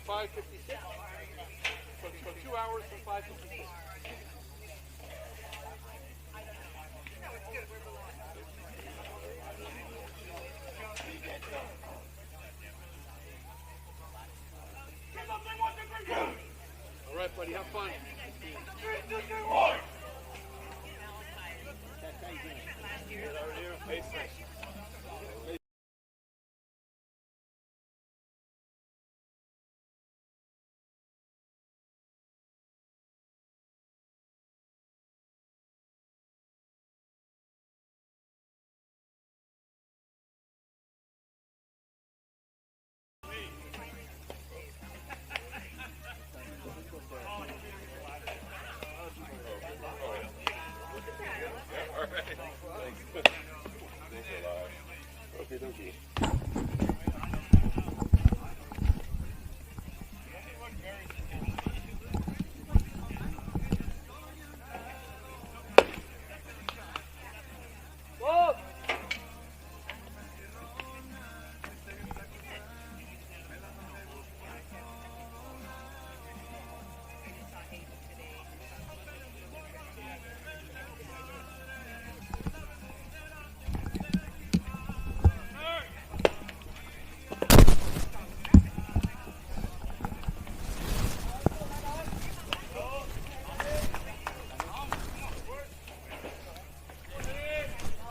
5:56. So 2 hours from 5:56. All right, buddy, have fun.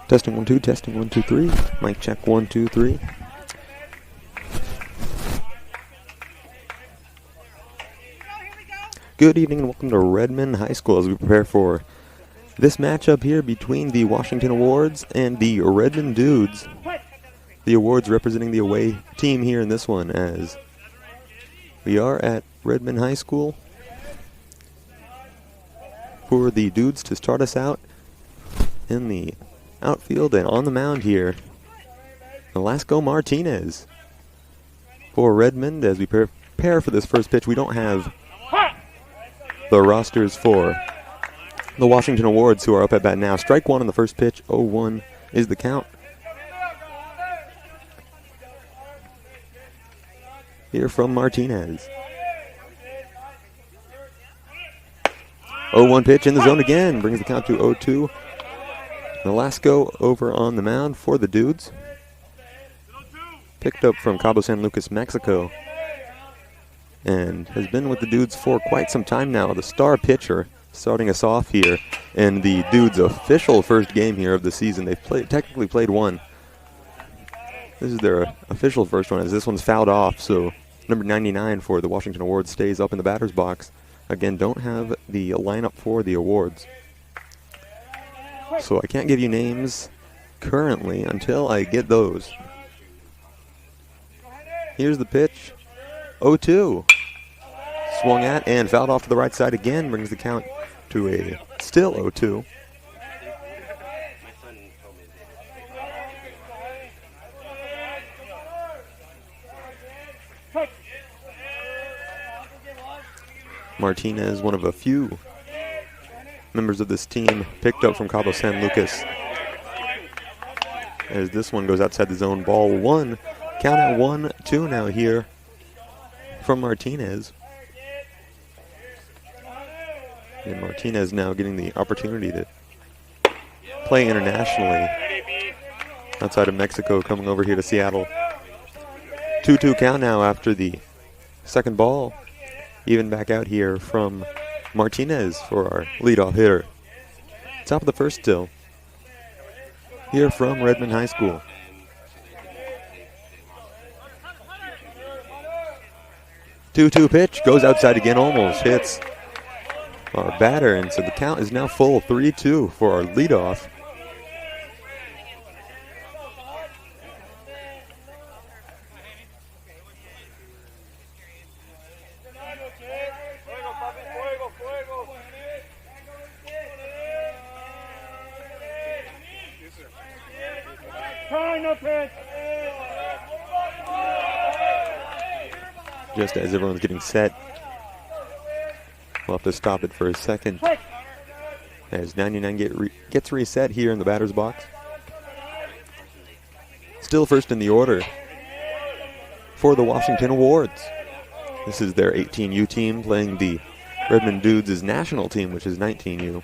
Testing 1 2, testing 1 2 3. Mic check 1 2 3. Good evening and welcome to Redmond High School as we prepare for this matchup here between the Washington Awards and the Redmond Dudes. The Awards representing the away team here in this one, as we are at Redmond High School. For the Dudes to start us out in the outfield and on the mound here, Velasco Martinez. For Redmond, as we prepare for this first pitch, we don't have the rosters for the Washington Awards, who are up at bat now. Strike one on the first pitch, 0-1 is the count. Here from Martinez. 0-1 pitch in the zone again, brings the count to 0-2. Velasco over on the mound for the Dudes. Picked up from Cabo San Lucas, Mexico, and has been with the Dudes for quite some time now. The star pitcher starting us off here in the Dudes' official first game here of the season. They've technically played one. This is their official first one, as this one's fouled off, so number 99 for the Washington Awards stays up in the batter's box. Again, don't have the lineup for the awards, so I can't give you names currently until I get those. Here's the pitch. 0-2. Swung at and fouled off to the right side again. Brings the count to a still 0-2. Martinez, one of a few members of this team picked up from Cabo San Lucas, as this one goes outside the zone. Ball one. Count at 1-2 now here from Martinez. And Martinez now getting the opportunity to play internationally outside of Mexico, coming over here to Seattle. 2-2 count now after the second ball. Even back out here from Martinez for our leadoff hitter. Top of the first still. Here from Redmond High School. 2-2 pitch, goes outside again, almost hits our batter, and so the count is now full, 3-2 for our leadoff. Just as everyone's getting set, we'll have to stop it for a second as 99 gets reset here in the batter's box. Still first in the order for the Washington Awards. This is their 18U team playing the Redmond Dudes' national team, which is 19U.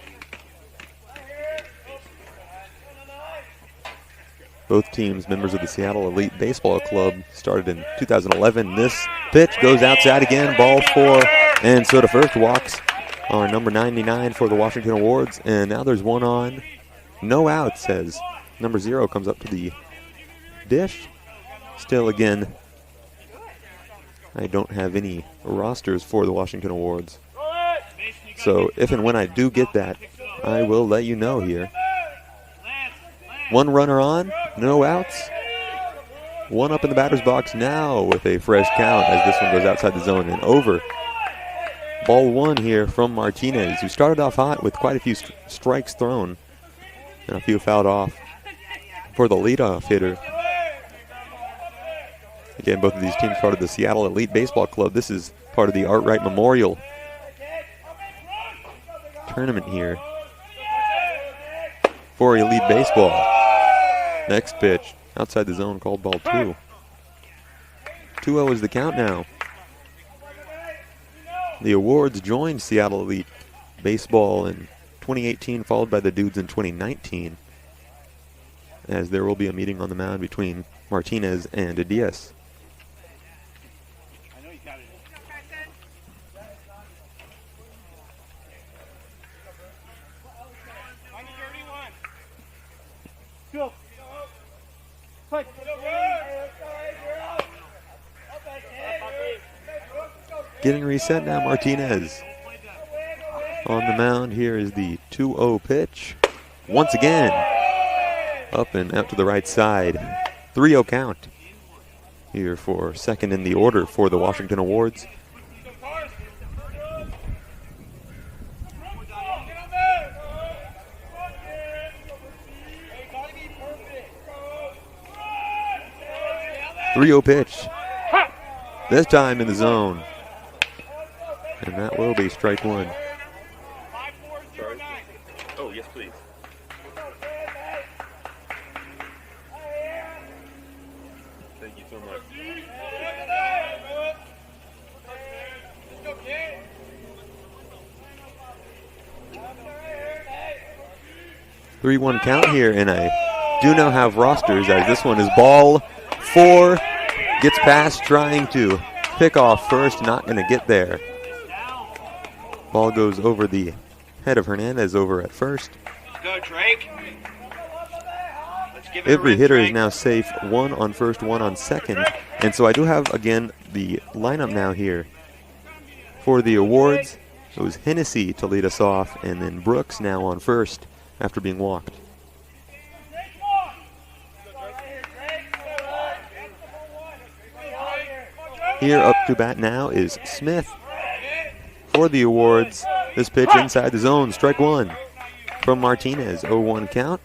Both teams members of the Seattle Elite Baseball Club, started in 2011. This pitch goes outside again, ball 4, and so to first walks on number 99 for the Washington Awards, and now there's one on. No outs as number 0 comes up to the dish. Still again, I don't have any rosters for the Washington Awards. So if and when I do get that, I will let you know here. One runner on, no outs. One up in the batter's box now with a fresh count as this one goes outside the zone and over. Ball 1 here from Martinez, who started off hot with quite a few strikes thrown and a few fouled off for the leadoff hitter. Again, both of these teams part of the Seattle Elite Baseball Club. This is part of the Art Wright Memorial tournament here for Elite Baseball. Next pitch, outside the zone, called ball 2. 2-0 is the count now. The Awards joined Seattle Elite Baseball in 2018, followed by the Dudes in 2019, as there will be a meeting on the mound between Martinez and Diaz. Getting reset now, Martinez. On the mound, here is the 2-0 pitch. Once again, up and out to the right side. 3-0 count here for second in the order for the Washington Awards. Three-0 pitch. This time in the zone. And that will be strike 1. Sorry. Oh, yes, please. Thank you so much. 3-1 count here, and I do now have rosters as this one is ball 4. Gets past, trying to pick off first, not going to get there. Ball goes over the head of Hernandez over at first. Go, Drake. Let's give it Every a hitter Drake. is now safe, 1 on first, 1 on second. And so I do have, again, the lineup now here. For the Awards, it was Hennessy to lead us off, and then Brooks now on first after being walked. Here up to bat now is Smith. For the Awards, this pitch inside the zone, strike 1 from Martinez. 0-1 count.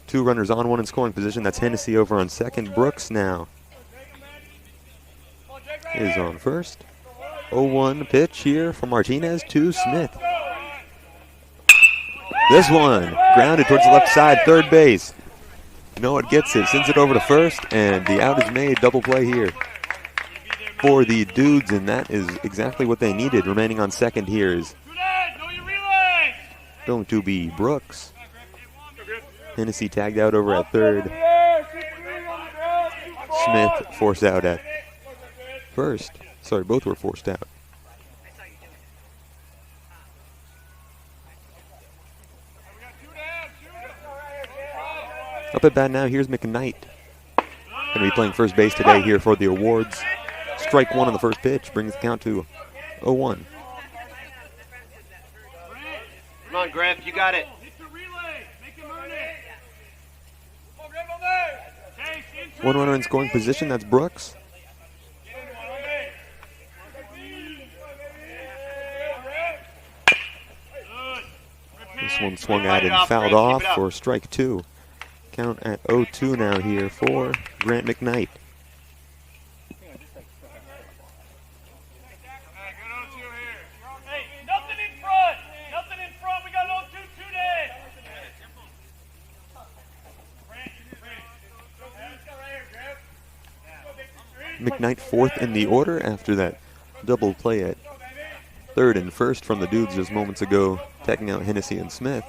2 runners on, 1 in scoring position. That's Hennessy over on second. Brooks now is on first. 0-1 pitch here from Martinez to Smith. This one grounded towards the left side, third base. Noah gets it, sends it over to first, and the out is made. Double play here for the Dudes, and that is exactly what they needed. Remaining on second here is going to be Brooks. Hennessy tagged out over at third. Smith forced out at first. Sorry, both were forced out. Up at bat now, here's McKnight. Going to be playing first base today here for the Awards. Strike 1 on the first pitch brings the count to 0-1. Come on, Griff, you got it. 1 runner in scoring position, that's Brooks. This one swung out and fouled off for strike 2. Count at 0-2 now here for Grant McKnight. McKnight 4th in the order after that double play at third and first from the Dudes just moments ago, taking out Hennessy and Smith.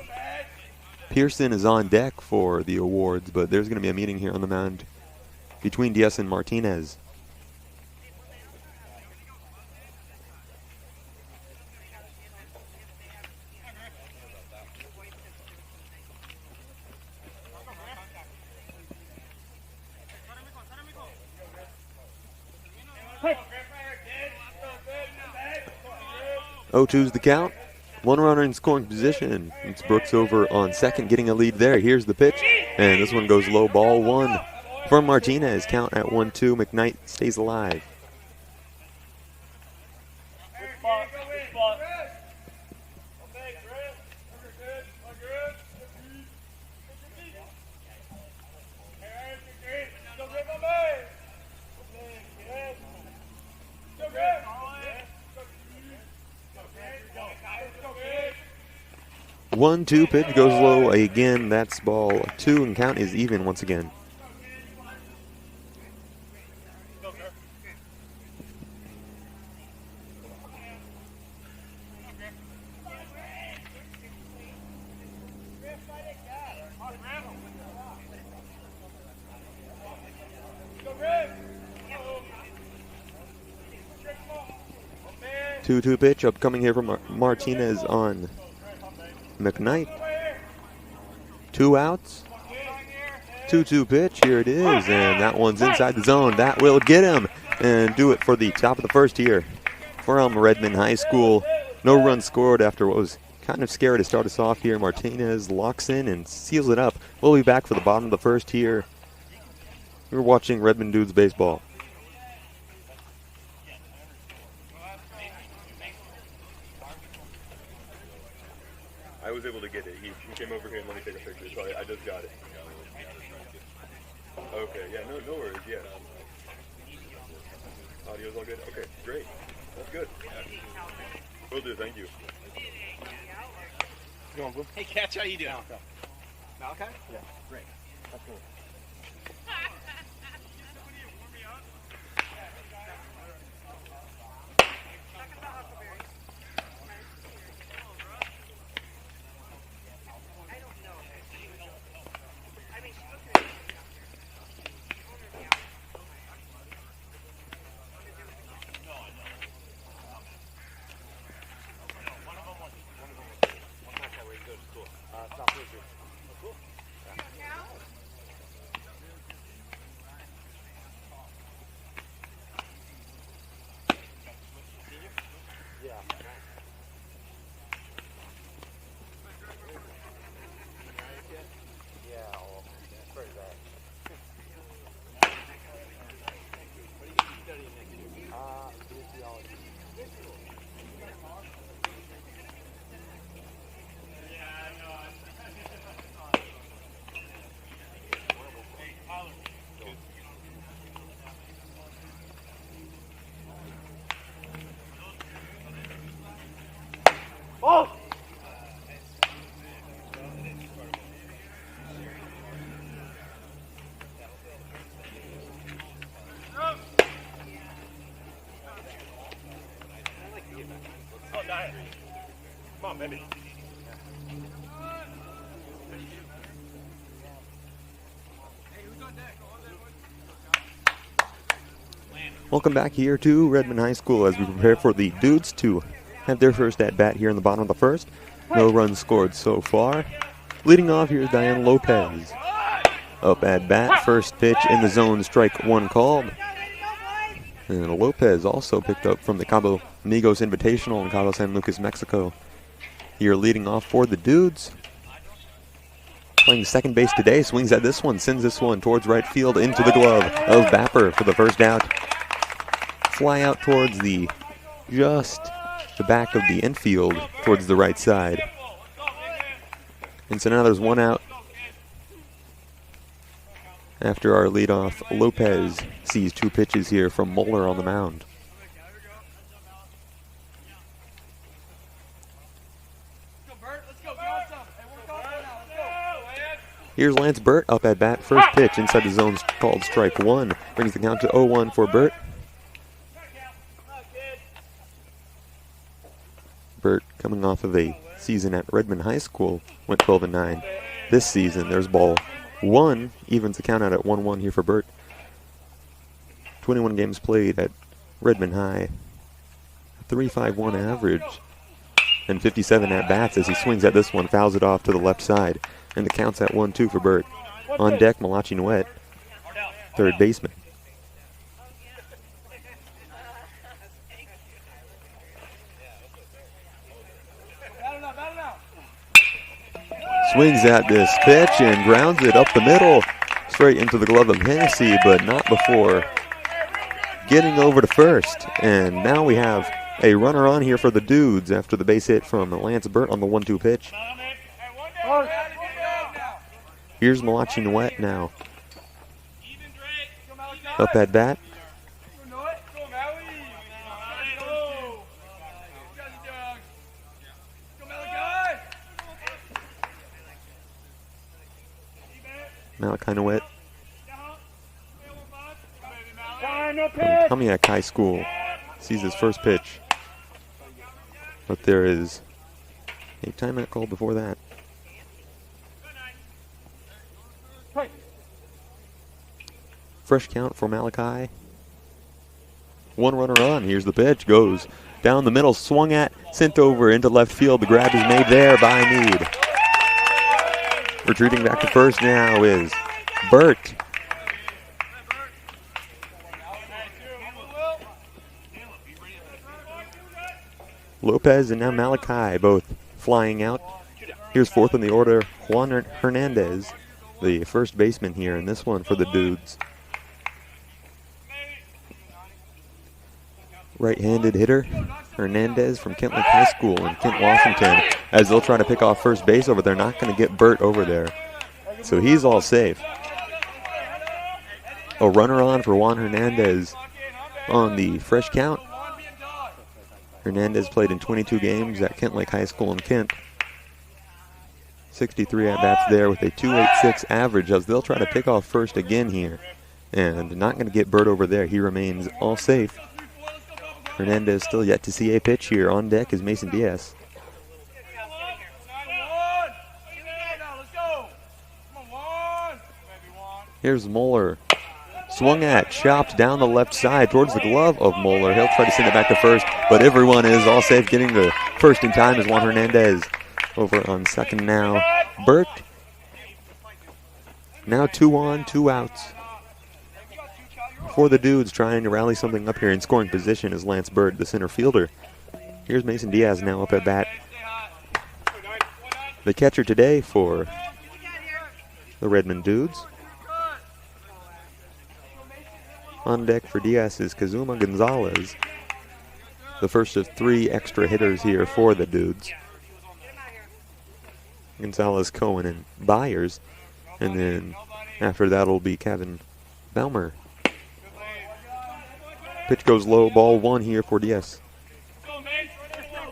Pearson is on deck for the awards, but there's going to be a meeting here on the mound between Diaz and Martinez. Oh, 2's the count. One runner in scoring position. It's Brooks over on second, getting a lead there. Here's the pitch, and this one goes low. Ball one from Martinez. Count at 1-2. McKnight stays alive. One-two pitch goes low again. That's ball two, and count is even once again. Two-two pitch upcoming here from Martinez on McKnight. 2 outs. 2-2 pitch. Here it is, and that one's inside the zone. That will get him and do it for the top of the first here from Redmond High School. No runs scored after what was kind of scary to start us off here. Martinez locks in and seals it up. We'll be back for the bottom of the first here. We're watching Redmond Dudes baseball. I was able to get it. He came over here and let me take a picture, so I just got it. Okay, yeah, no worries, yeah. Audio's all good? Okay, great. That's good. Will do, thank you. Hey, Catch, how you doing? Malachi? Yeah, great. That's cool. Oh! Oh, diet. Come on, baby. Welcome back here to Redmond High School as we prepare for the Dudes to have their first at-bat here in the bottom of the first. No runs scored so far. Leading off here is Diane Lopez. Up at bat, first pitch in the zone, strike one called. And Lopez also picked up from the Cabo Amigos Invitational in Cabo San Lucas, Mexico. Here leading off for the Dudes. Playing second base today, swings at this one, sends this one towards right field into the glove of Bapper for the first out. Fly out towards just the back of the infield towards the right side. And so now there's one out after our leadoff. Lopez sees two pitches here from Moeller on the mound. Here's Lance Burt up at bat. First pitch inside the zone called strike one. Brings the count to 0-1 for Burt. Burt, coming off of a season at Redmond High School, went 12-9. This season, there's ball 1, evens the count out at 1-1 here for Burt. 21 games played at Redmond High. 3.51 average and 57 at-bats as he swings at this one, fouls it off to the left side. And the count's at 1-2 for Burt. On deck, Malachi Nuet, third baseman. Swings at this pitch and grounds it up the middle, straight into the glove of Hennessy, but not before getting over to first. And now we have a runner on here for the Dudes after the base hit from Lance Burt on the 1-2 pitch. Here's Malachi Nuet now. Up at bat. Malachi Nuet from Kamiak High School sees his first pitch. But there is a timeout call before that. Fresh count for Malachi. One runner on. Here's the pitch. Goes down the middle. Swung at. Sent over into left field. The grab is made there by Meade. Retreating back to first now is Burt. Lopez and now Malachi both flying out. Here's fourth in the order, Juan Hernandez, the first baseman here in this one for the Dudes. Right-handed hitter, Hernandez from Kent Lake High School in Kent, Washington, as they'll try to pick off first base over there. Not going to get Burt over there. So he's all safe. A runner on for Juan Hernandez on the fresh count. Hernandez played in 22 games at Kent Lake High School in Kent. 63 at-bats there with a 2.86 average as they'll try to pick off first again here. And not going to get Burt over there. He remains all safe. Hernandez still yet to see a pitch here. On deck is Mason Diaz. Here's Moeller. Swung at, chopped down the left side towards the glove of Moeller. He'll try to send it back to first, but everyone is all safe. Getting the first in time is Juan Hernandez. Over on second now. Burt. Now 2 on, 2 outs. For the Dudes, trying to rally something up here in scoring position is Lance Burt, the center fielder. Here's Mason Diaz now up at bat. The catcher today for the Redmond Dudes. On deck for Diaz is Kazuma Gonzalez, the first of 3 extra hitters here for the Dudes. Gonzalez, Cohen, and Byers. And then after that will be Kevin Baumer. Pitch goes low, ball 1 here for Diaz.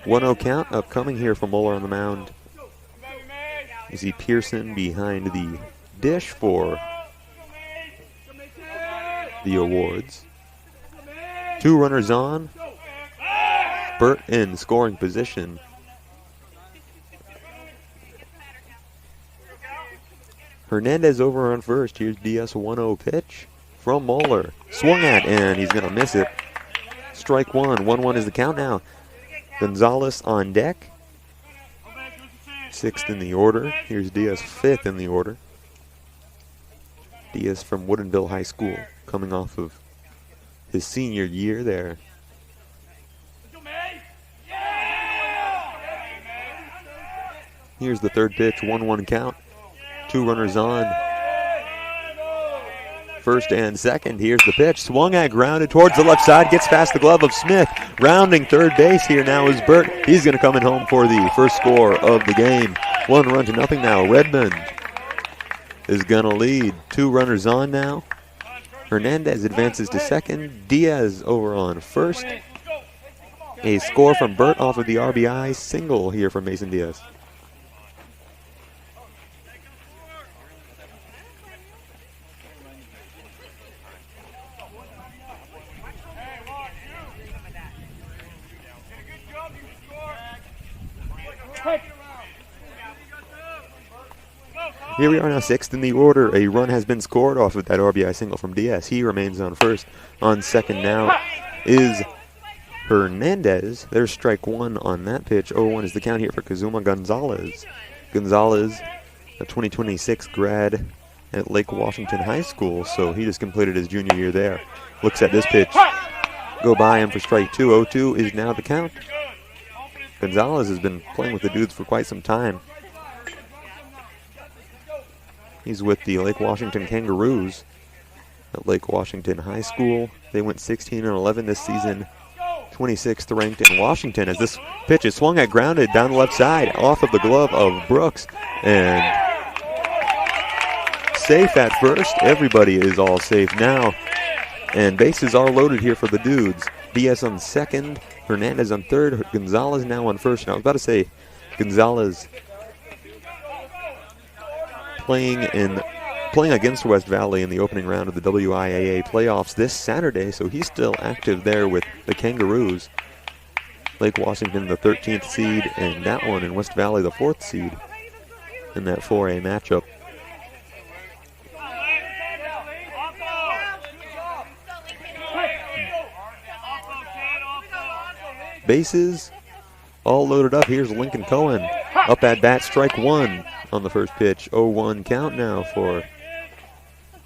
1-0 count upcoming here from Moeller on the mound. You see Pearson behind the dish for the awards. 2 runners on. Burt in scoring position. Hernandez over on first. Here's Diaz, 1-0 pitch from Moeller. Swung at, and he's going to miss it. Strike 1. 1-1 is the count now. Gonzalez on deck. 6th in the order. Here's Diaz, 5th in the order. Diaz from Woodinville High School, coming off of his senior year there. Here's the third pitch, 1-1 count. 2 runners on. First and second. Here's the pitch. Swung at, grounded towards the left side. Gets past the glove of Smith. Rounding third base here now is Burt. He's going to come in home for the first score of the game. 1-0 now. Redmond is going to lead. 2 runners on now. Hernandez advances to second. Diaz over on first. A score from Burt off of the RBI single here from Mason Diaz. Here we are now, sixth in the order. A run has been scored off of that RBI single from Diaz. He remains on first. On second now is Hernandez. There's strike one on that pitch. 0-1 is the count here for Kazuma Gonzalez. Gonzalez, a 2026 grad at Lake Washington High School, so he just completed his junior year there. Looks at this pitch, go by him for strike two. 0-2 is now the count. Gonzalez has been playing with the Dudes for quite some time. He's with the Lake Washington Kangaroos at Lake Washington High School. They went 16-11 this season, 26th ranked in Washington, as this pitch is swung at, grounded down the left side off of the glove of Brooks, and safe at first. Everybody is all safe now, and bases are loaded here for the Dudes. Diaz on second, Hernandez on third, Gonzalez now on first. Now I was about to say Gonzalez playing against West Valley in the opening round of the WIAA playoffs this Saturday, so he's still active there with the Kangaroos. Lake Washington, the 13th seed, and that one in West Valley, the 4th seed in that 4A matchup. Bases all loaded up. Here's Lincoln Cohen up at bat, strike one on the first pitch. 0-1 count now for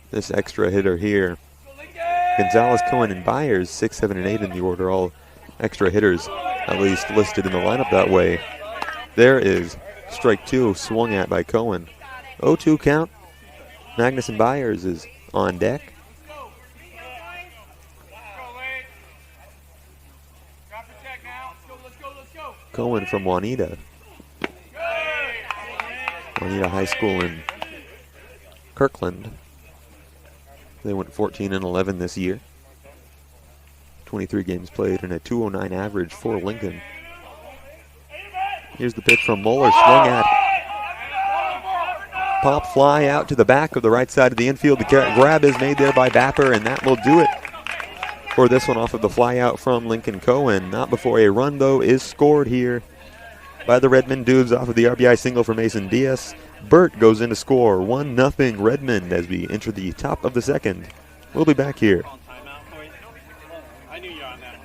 this extra hitter here. Gonzalez, Cohen, and Byers, 6, 7, and 8 in the order, all extra hitters, at least listed in the lineup that way. There is strike two, swung at by Cohen. 0-2 count. Magnus and Byers is on deck. Cohen from Juanita High School in Kirkland. They went 14-11 this year. 23 games played and a 209 average for Lincoln. Here's the pitch from Moeller, swung at. Pop fly out to the back of the right side of the infield. The grab is made there by Bapper, and that will do it for this one off of the fly out from Lincoln Cohen. Not before a run, though, is scored here by the Redmond Dudes off of the RBI single for Mason Diaz. Burt goes in to score 1-0 Redmond as we enter the top of the second. We'll be back here. I knew you on that.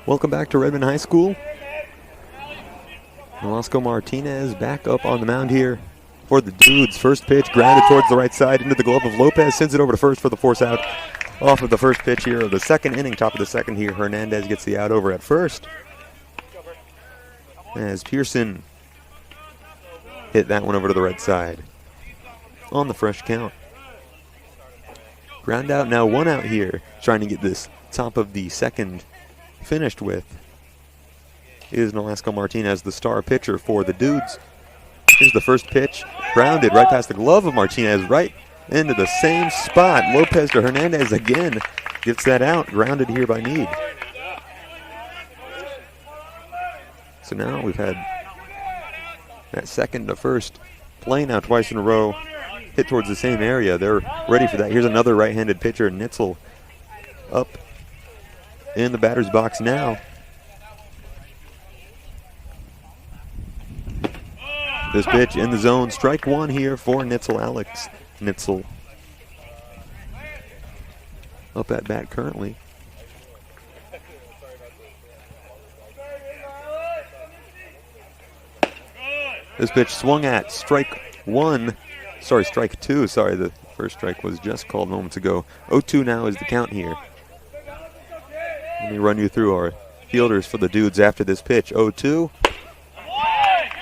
Welcome back to Redmond High School. Velasco Martinez back up on the mound here for the Dudes. First pitch grounded towards the right side into the glove of Lopez. Sends it over to first for the force out off of the first pitch here of the second inning. Top of the second here. Hernandez gets the out over at first, as Pearson hit that one over to the right side on the fresh count. Ground out, now one out here, trying to get this top of the second finished with is Nolasco Martinez, the star pitcher for the Dudes. Here's the first pitch, grounded right past the glove of Martinez, right into the same spot. Lopez to Hernandez again, gets that out, grounded here by Meade. So now we've had that second to first play now twice in a row, hit towards the same area. They're ready for that. Here's another right-handed pitcher, Nitzel, up in the batter's box now. This pitch in the zone. Strike one here for Nitzel Alex. Nitzel up at bat currently. This pitch swung at. Strike two. Sorry, the first strike was just called moments ago. 0-2 now is the count here. Let me run you through our fielders for the Dudes after this pitch. 0-2.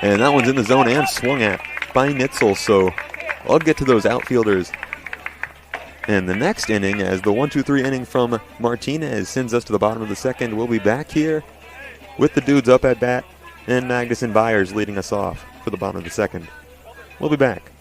And that one's in the zone and swung at by Nitzel. So I'll get to those outfielders in the next inning as the 1-2-3 inning from Martinez sends us to the bottom of the second. We'll be back here with the Dudes up at bat and Magnuson Byers leading us off for the bottom of the second. We'll be back.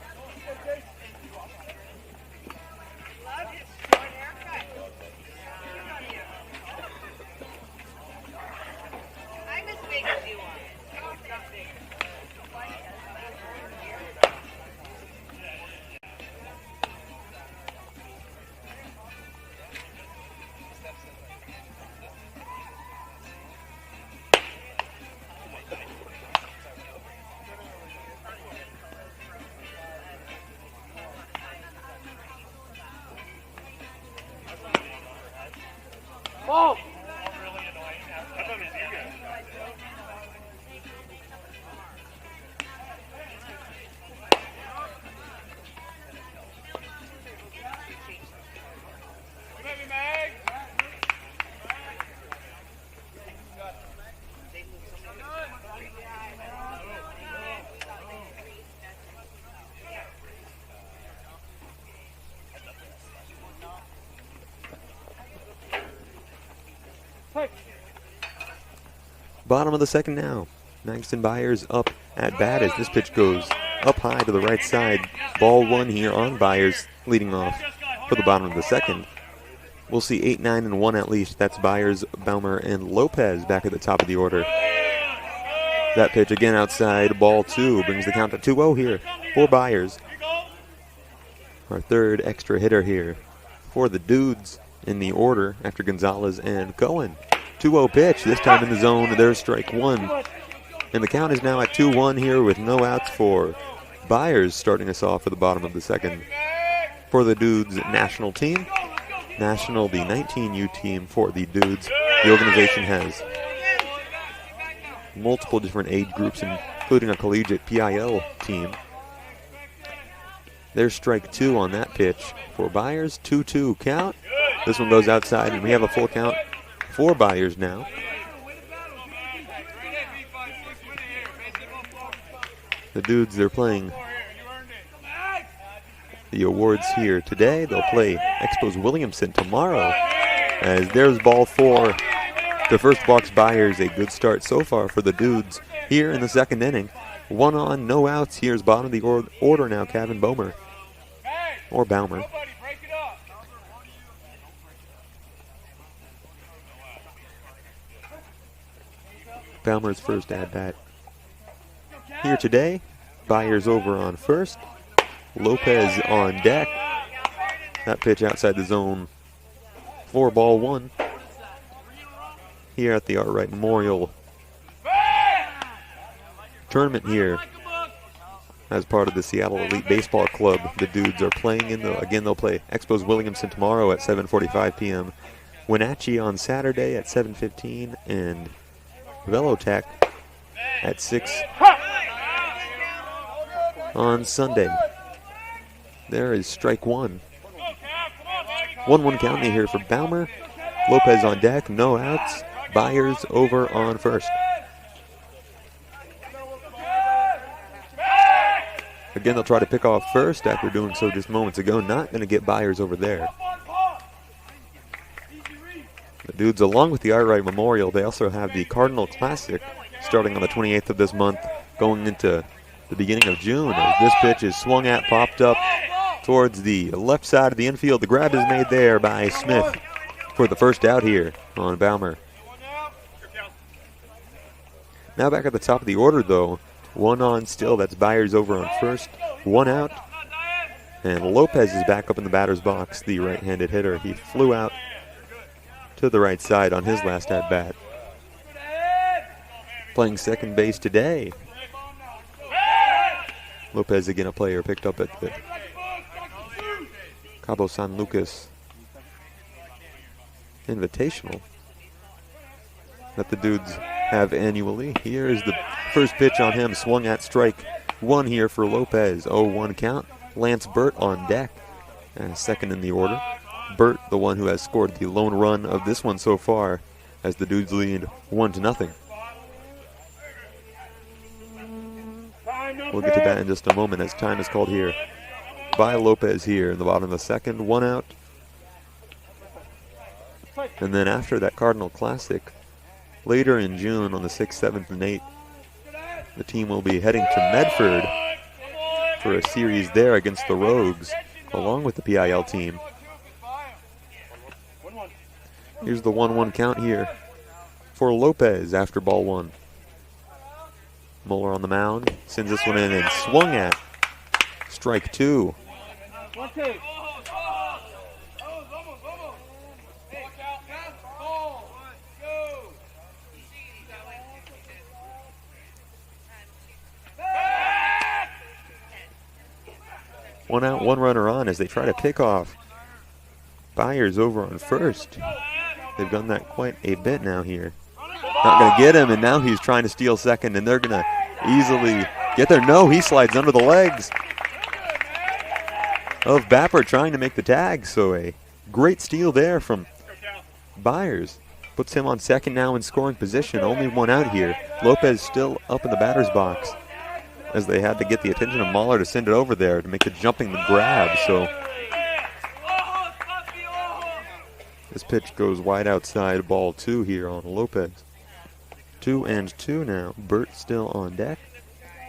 Bottom of the second now. Magnuson Byers up at bat as this pitch goes up high to the right side. Ball one here on Byers, leading off for the bottom of the second. We'll see 8, 9, and 1 at least. That's Byers, Baumer, and Lopez back at the top of the order. That pitch again outside. Ball two brings the count to 2-0 here for Byers. Our third extra hitter here for the Dudes in the order after Gonzalez and Cohen. 2-0 pitch, this time in the zone. There's strike one. And the count is now at 2-1 here with no outs for Byers, starting us off for the bottom of the second. For the Dudes national team. National, the 19U team for the Dudes. The organization has multiple different age groups, including a collegiate PIL team. There's strike two on that pitch for Byers. 2-2 count. This one goes outside, and we have a full count for Byers now. The Dudes, they're playing the awards here today. They'll play Expos Williamson tomorrow. As there's ball four to first box Byers. A good start so far for the Dudes here in the second inning. 1 on, no outs. Here's bottom of the order now, Kevin Baumer. Or Baumer. Baumer's first at-bat here today. Byers over on first. Lopez on deck. That pitch outside the zone for ball one. Here at the Art Wright Memorial Tournament here as part of the Seattle Elite Baseball Club. The Dudes are playing in again, they'll play Expos Williamson tomorrow at 7:45 p.m. Wenatchee on Saturday at 7:15 and Velotech at 6 on Sunday. There is strike one. 1-1 count here for Baumer. Lopez on deck, no outs. Byers over on first. Again, they'll try to pick off first after doing so just moments ago. Not going to get Byers over there. The Dudes, along with the Art Wright Memorial, they also have the Cardinal Classic starting on the 28th of this month, going into the beginning of June. As this pitch is swung at, popped up towards the left side of the infield. The grab is made there by Smith for the first out here on Baumer. Now back at the top of the order, though. 1 on still. That's Byers over on first. 1 out. And Lopez is back up in the batter's box, the right-handed hitter. He flew out to the right side on his last at-bat. Playing second base today Lopez again, a player picked up at the Cabo San Lucas Invitational that the Dudes have annually. Here is the first pitch on him, swung at, strike one here for Lopez. 0-1 count. Lance Burt on deck, second in the order. Burt, the one who has scored the lone run of this one so far, as the Dudes lead 1-0. We'll get to that in just a moment as time is called here by Lopez here in the bottom of the second. 1 out. And then after that Cardinal Classic, later in June on the 6th, 7th, and 8th, the team will be heading to Medford for a series there against the Rogues, along with the PIL team. Here's the 1-1 count here for Lopez after ball one. Muller on the mound, sends this one in and swung at. Strike two. 1-2. 1 out, 1 runner on as they try to pick off Byers over on first. They've done that quite a bit now here. Not going to get him, and now he's trying to steal second, and they're going to easily get there. No, he slides under the legs of Bapper trying to make the tag, so a great steal there from Byers. Puts him on second now in scoring position. Only 1 out here. Lopez still up in the batter's box as they had to get the attention of Mahler to send it over there to make the jumping grab. So this pitch goes wide outside, ball 2 here on Lopez. 2-2 now. Burt still on deck.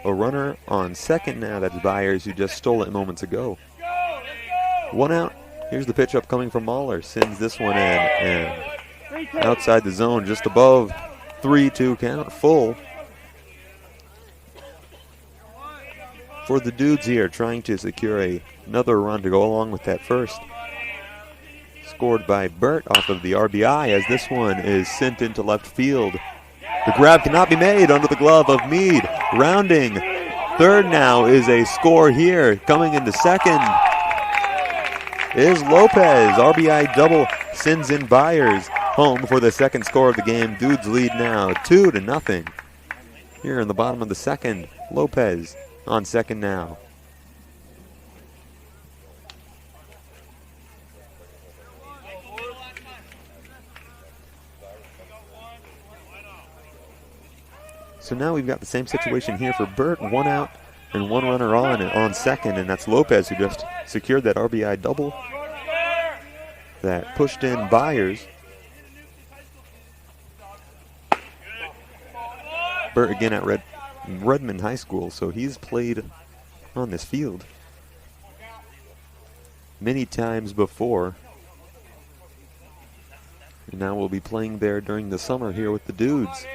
A runner on second now. That's Byers, who just stole it moments ago. 1 out. Here's the pitch up coming from Mahler. Sends this one in and outside the zone, just above. 3-2 count, full. For the Dudes here, trying to secure another run to go along with that first. Scored by Burt off of the RBI as this one is sent into left field. The grab cannot be made under the glove of Meade. Rounding third now is a score here. Coming into second is Lopez. RBI double sends in Byers home for the second score of the game. Dudes lead now 2-0. Here in the bottom of the second, Lopez on second now. So now we've got the same situation here for Burt. 1 out and 1 runner on second, and that's Lopez who just secured that RBI double that pushed in Byers. Burt again at Redmond High School, so he's played on this field many times before. And now we'll be playing there during the summer here with the Dudes.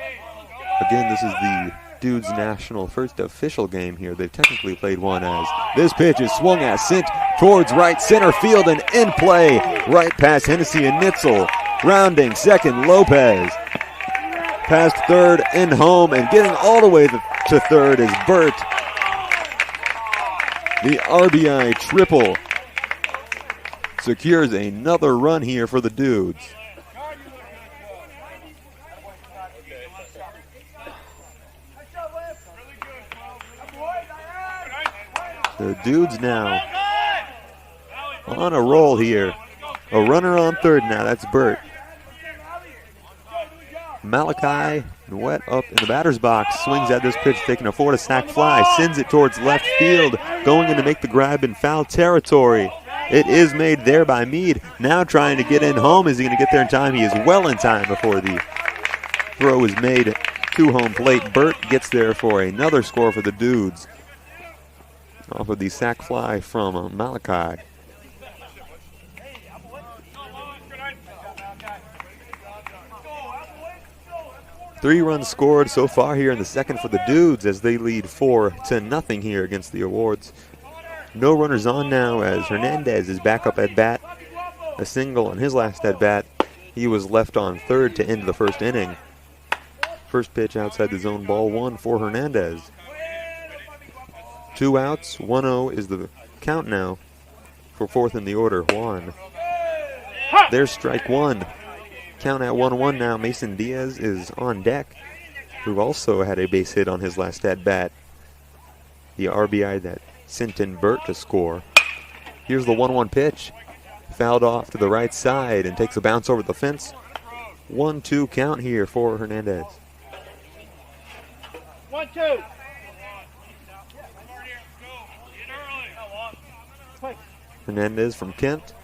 Again, this is the Dudes National first official game here. They've technically played one as this pitch is swung at, sent towards right center field and in play right past Hennessy and Nitzel. Rounding second, Lopez. Past third and home, and getting all the way to third is Burt. The RBI triple secures another run here for the Dudes. The Dudes now on a roll here. A runner on third now, that's Burt. Malachi Wet up in the batter's box, swings at this pitch, taking a 4-sack fly, sends it towards left field, going in to make the grab in foul territory. It is made there by Meade, now trying to get in home. Is he going to get there in time? He is well in time before the throw is made to home plate. Burt gets there for another score for the Dudes off of the sack fly from Malachi. Three runs scored so far here in the second for the Dudes as they lead 4-0 here against the Awards. No runners on now as Hernandez is back up at bat. A single on his last at bat. He was left on third to end the first inning. First pitch outside the zone, ball 1 for Hernandez. 2 outs, 1-0 is the count now for fourth in the order, Juan. There's strike one. Count at 1-1 now. Mason Diaz is on deck, who also had a base hit on his last at-bat. The RBI that sent in Burt to score. Here's the 1-1 pitch. Fouled off to the right side and takes a bounce over the fence. 1-2 count here for Hernandez. 1-2. Hernandez from Kent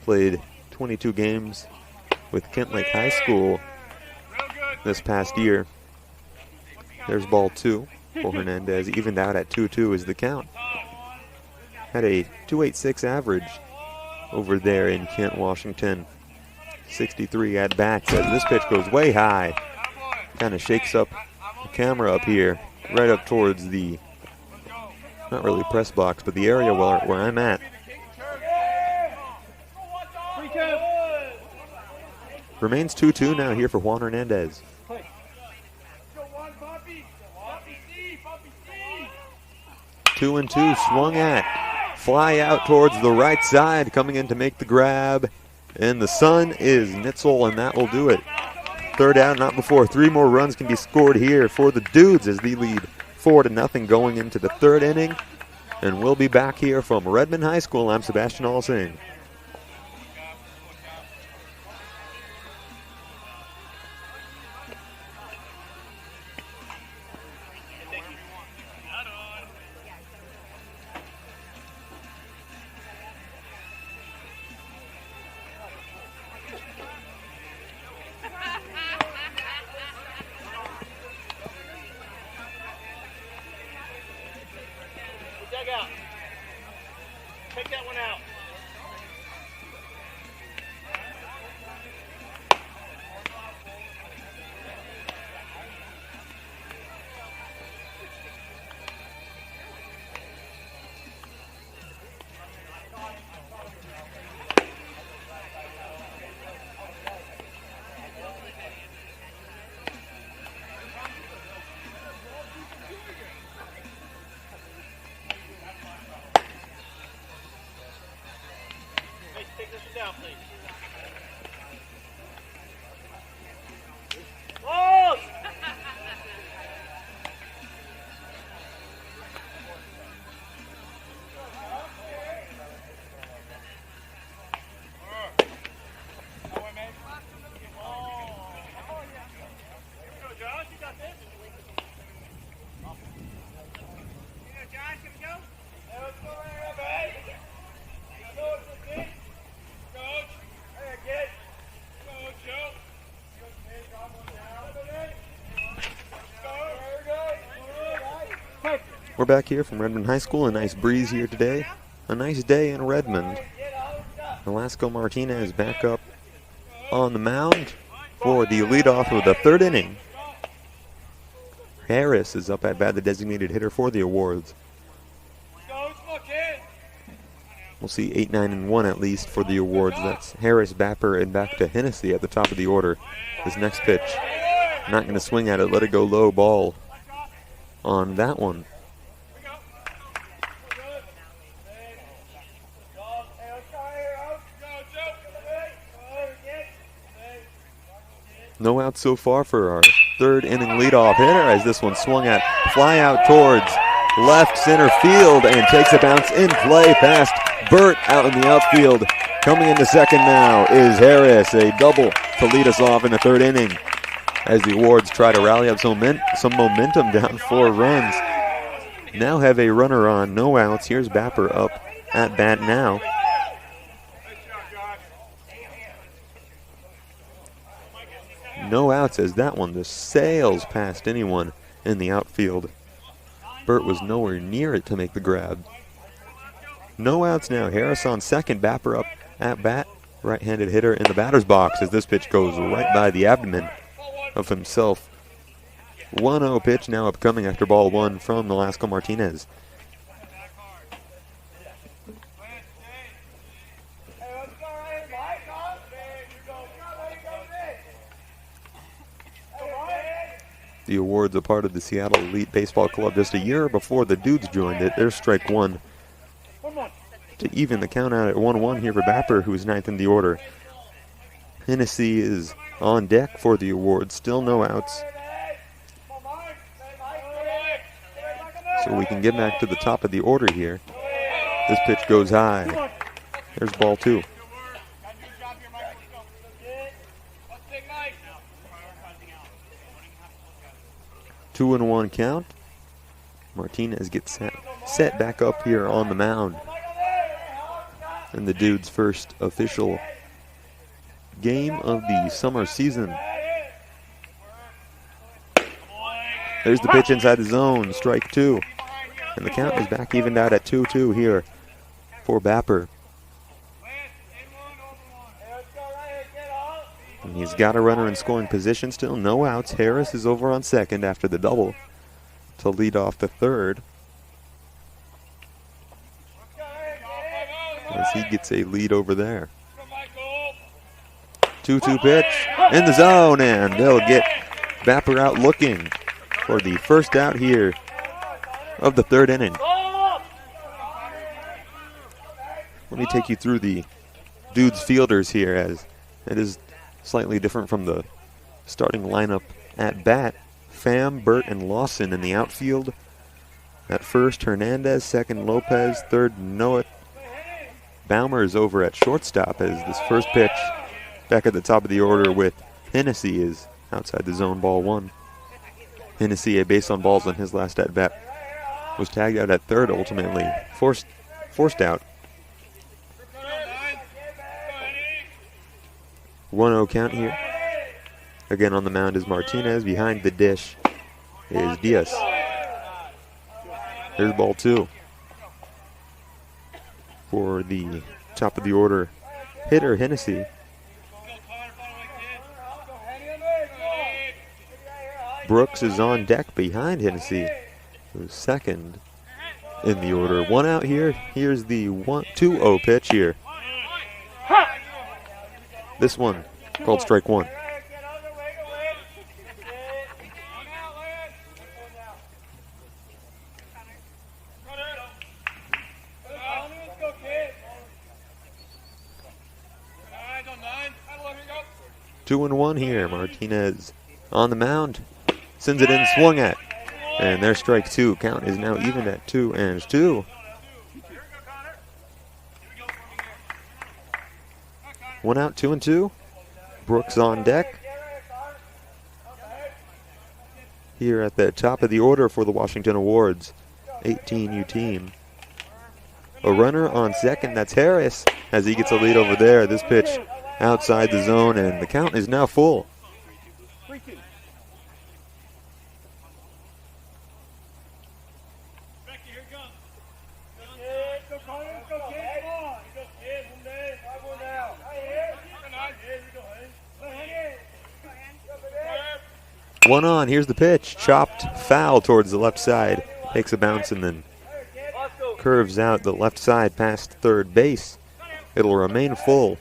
played 22 games with Kent Lake High School this past year. There's ball 2 for Hernandez. Evened out at 2-2 is the count. Had a .286 average over there in Kent, Washington. 63 at bats as this pitch goes way high. Kind of shakes up the camera up here, right up towards the, not really press box, but the area where I'm at. Remains 2-2 now here for Juan Hernandez. 2-2 swung at. Fly out towards the right side, coming in to make the grab. And the sun is Nitzel, and that will do it. Third out, not before 3 more runs can be scored here for the Dudes as they lead 4-0 going into the third inning. And we'll be back here from Redmond High School. I'm Sebastian Alsing. Take that one out. Take this one down, please. Close! Josh, you got this? Josh, can we go? Let's go ahead, baby. We're back here from Redmond High School. A nice breeze here today. A nice day in Redmond. Velasco Martinez back up on the mound for the leadoff of the third inning. Harris is up at bat, the designated hitter for the awards. We'll see 8, 9, and 1 at least for the awards. That's Harris, Bapper, and back to Hennessy at the top of the order. This next pitch, not going to swing at it, let it go low, ball on that one. No outs so far for our third inning leadoff hitter as this one swung at, fly out towards left center field and takes a bounce in play past Burt out in the outfield. Coming into second now is Harris, a double to lead us off in the third inning as the awards try to rally up some momentum, down 4 runs. Now have a runner on, no outs. Here's Bapper up at bat now. No outs as that one just sails past anyone in the outfield. Burt was nowhere near it to make the grab. No outs now. Harris on second. Bapper up at bat. Right-handed hitter in the batter's box as this pitch goes right by the abdomen of himself. 1-0 pitch now upcoming after ball 1 from Velasco Martinez. The Awards, a part of the Seattle Elite Baseball Club just a year before the Dudes joined it. There's strike one to even the count out at 1-1 here for Bapper, who's ninth in the order. Hennessy is on deck for the Awards, still no outs. So we can get back to the top of the order here. This pitch goes high. There's ball two. 2-1 count. Martinez gets set back up here on the mound. And the Dudes' first official game of the summer season. There's the pitch inside the zone, strike two. And the count is back evened out at 2-2 here for Bapper. And he's got a runner in scoring position still, no outs. Harris is over on second after the double to lead off the third, as he gets a lead over there. 2-2 pitch in the zone, and they'll get Bapper out looking for the first out here of the third inning. Let me take you through the Dudes fielders here, as it is slightly different from the starting lineup at bat. Pham, Burt, and Lawson in the outfield. At first, Hernandez. Second, Lopez. Third, Noah. Baumer is over at shortstop, as this first pitch back at the top of the order with Hennessy is outside the zone, ball one. Hennessy, a base on balls on his last at bat, was tagged out at third, ultimately forced out. 1-0 count here. Again on the mound is Martinez. Behind the dish is Diaz. There's ball two for the top of the order hitter, Hennessy. Brooks is on deck behind Hennessy, who's second in the order. One out here. Here's the 2-0 pitch here. This one called strike one. Two and one here. Martinez on the mound. Sends it in, swung at. And there's strike two. Count is now even at 2-2. One out, 2-2. Brooks on deck. Here at the top of the order for the Washington Awards, 18U team. A runner on second, that's Harris, as he gets a lead over there. This pitch outside the zone, and the count is now full. One on, here's the pitch. Chopped foul towards the left side. Takes a bounce and then curves out the left side past third base. It'll remain full.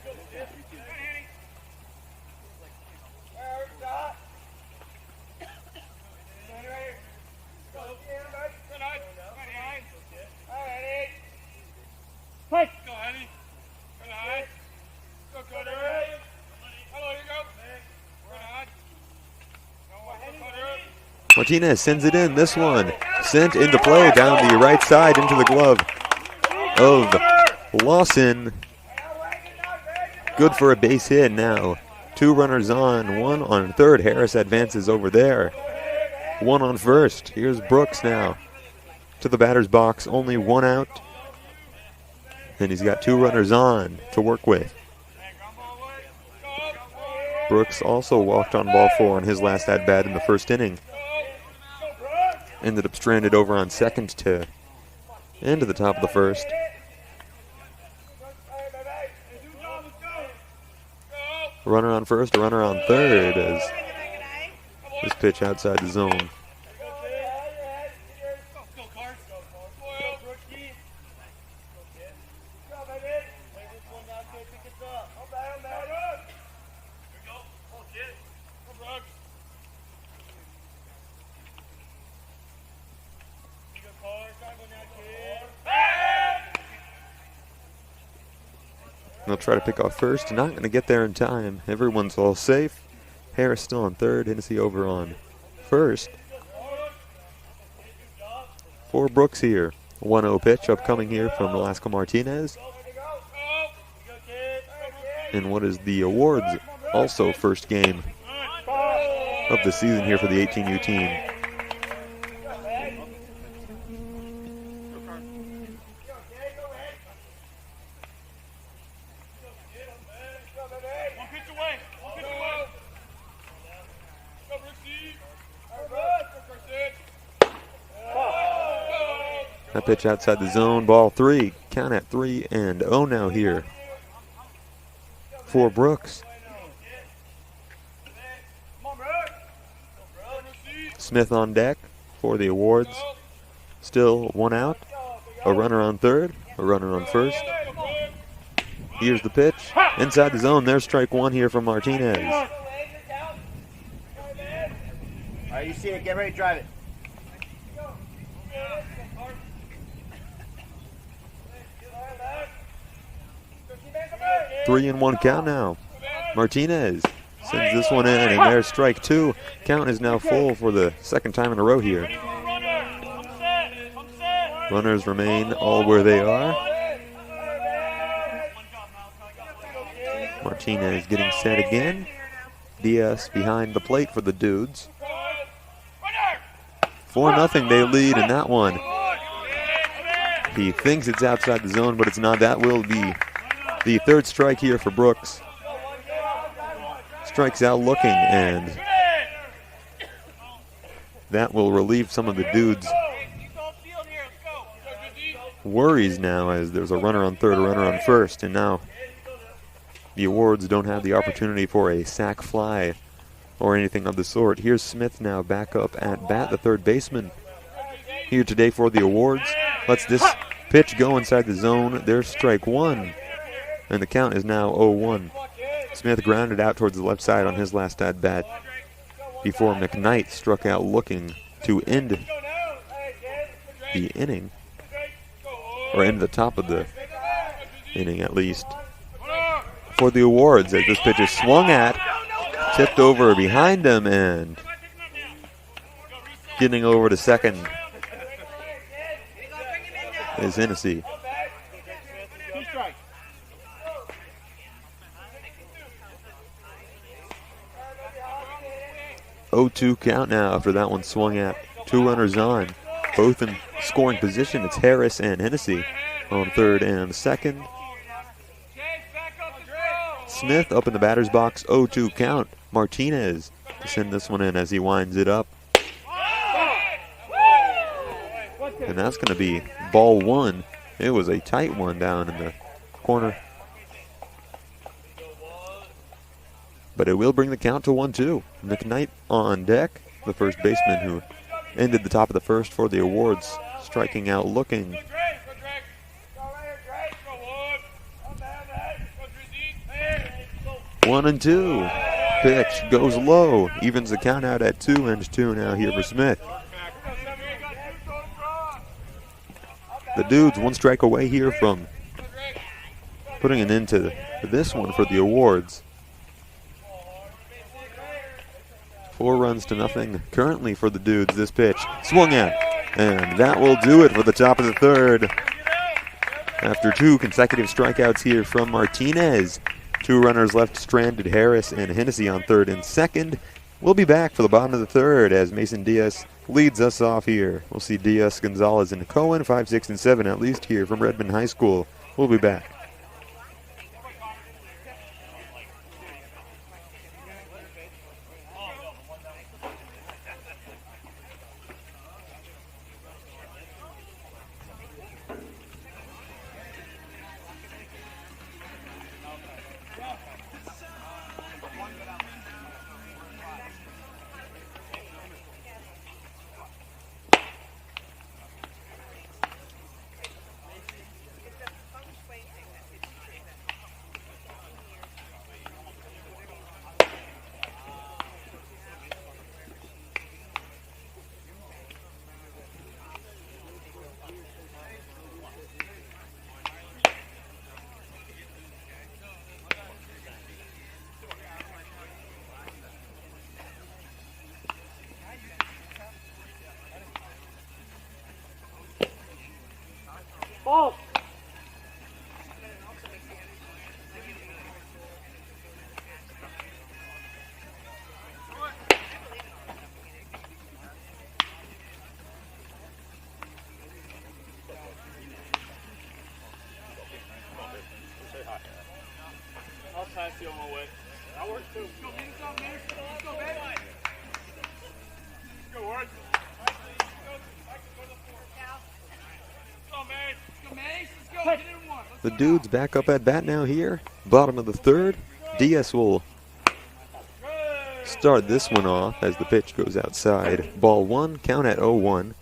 Martinez sends it in. This one sent into play down the right side into the glove of Lawson. Good for a base hit now. Two runners on, one on third. Harris advances over there. One on first. Here's Brooks now to the batter's box. Only one out. And he's got two runners on to work with. Brooks also walked on ball four on his last at-bat in the first inning. Ended up stranded over on second to into the top of the first. A runner on first, a runner on third as this pitch outside the zone. They'll try to pick off first. Not going to get there in time. Everyone's all safe. Harris still on third. Hennessy over on first. For Brooks here. 1-0 pitch upcoming here from Velasco Martinez. And what is the Awards also first game of the season here for the 18U team. That pitch outside the zone, ball 3. Count at 3-0 now here for Brooks. Smith on deck for the Awards. Still one out. A runner on third, a runner on first. Here's the pitch. Inside the zone, there's strike 1 here from Martinez. All right, you see it, get ready to drive it. 3-1 count now. Martinez sends this one in, and there's strike 2. Count is now full for the second time in a row here. Runners remain all where they are. Martinez getting set again. Diaz behind the plate for the Dudes. 4-0 they lead in that one. He thinks it's outside the zone, but it's not. That will be the third strike here for Brooks. Strikes out looking, and that will relieve some of the Dudes' worries now, as there's a runner on third, a runner on first, and now the Awards don't have the opportunity for a sac fly or anything of the sort. Here's Smith now back up at bat, the third baseman here today for the Awards. Lets this pitch go inside the zone. There's strike 1, and the count is now 0-1. Smith grounded out towards the left side on his last at bat before McKnight struck out looking to end the inning, or end the top of the inning at least, for the Awards, as this pitch is swung at, tipped over behind him, and getting over to second is Hennessy. 0-2 count now after that one swung at. 2 runners on, both in scoring position. It's Harris and Hennessy on third and second. Smith up in the batter's box, 0-2 count. Martinez to send this one in as he winds it up. And that's going to be ball 1. It was a tight one down in the corner, but it will bring the count to 1-2. McKnight on deck, the first baseman who ended the top of the first for the Awards, striking out looking. 1-2. Pitch goes low, evens the count out at 2-2 now here for Smith. The Dudes 1 strike away here from putting an end to this one for the Awards. 4 runs to nothing currently for the Dudes. This pitch swung at, and that will do it for the top of the third. After 2 consecutive strikeouts here from Martinez, 2 runners left stranded, Harris and Hennessy on third and second. We'll be back for the bottom of the third as Mason Diaz leads us off here. We'll see Diaz, Gonzalez, and Cohen, 5, 6, and 7 at least here from Redmond High School. We'll be back. Ball. I'll pass you on my way. That works too. Let's go, man. Good work. The Dudes back up at bat now here. Bottom of the third. Diaz will start this one off as the pitch goes outside. Ball one, count at 0-1.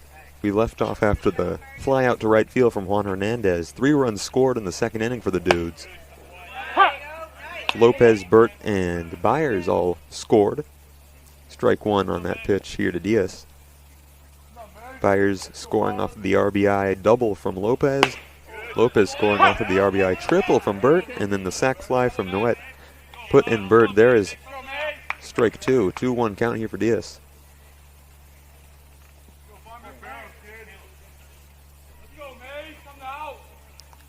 We left off after the fly out to right field from Juan Hernandez. 3 runs scored in the second inning for the Dudes. Lopez, Burt, and Byers all scored. Strike one on that pitch here to Diaz. Byers scoring off of the RBI double from Lopez. Lopez scoring off of the RBI triple from Burt, and then the sac fly from Noet put in Burt. There is strike two. 2-1 count here for Diaz.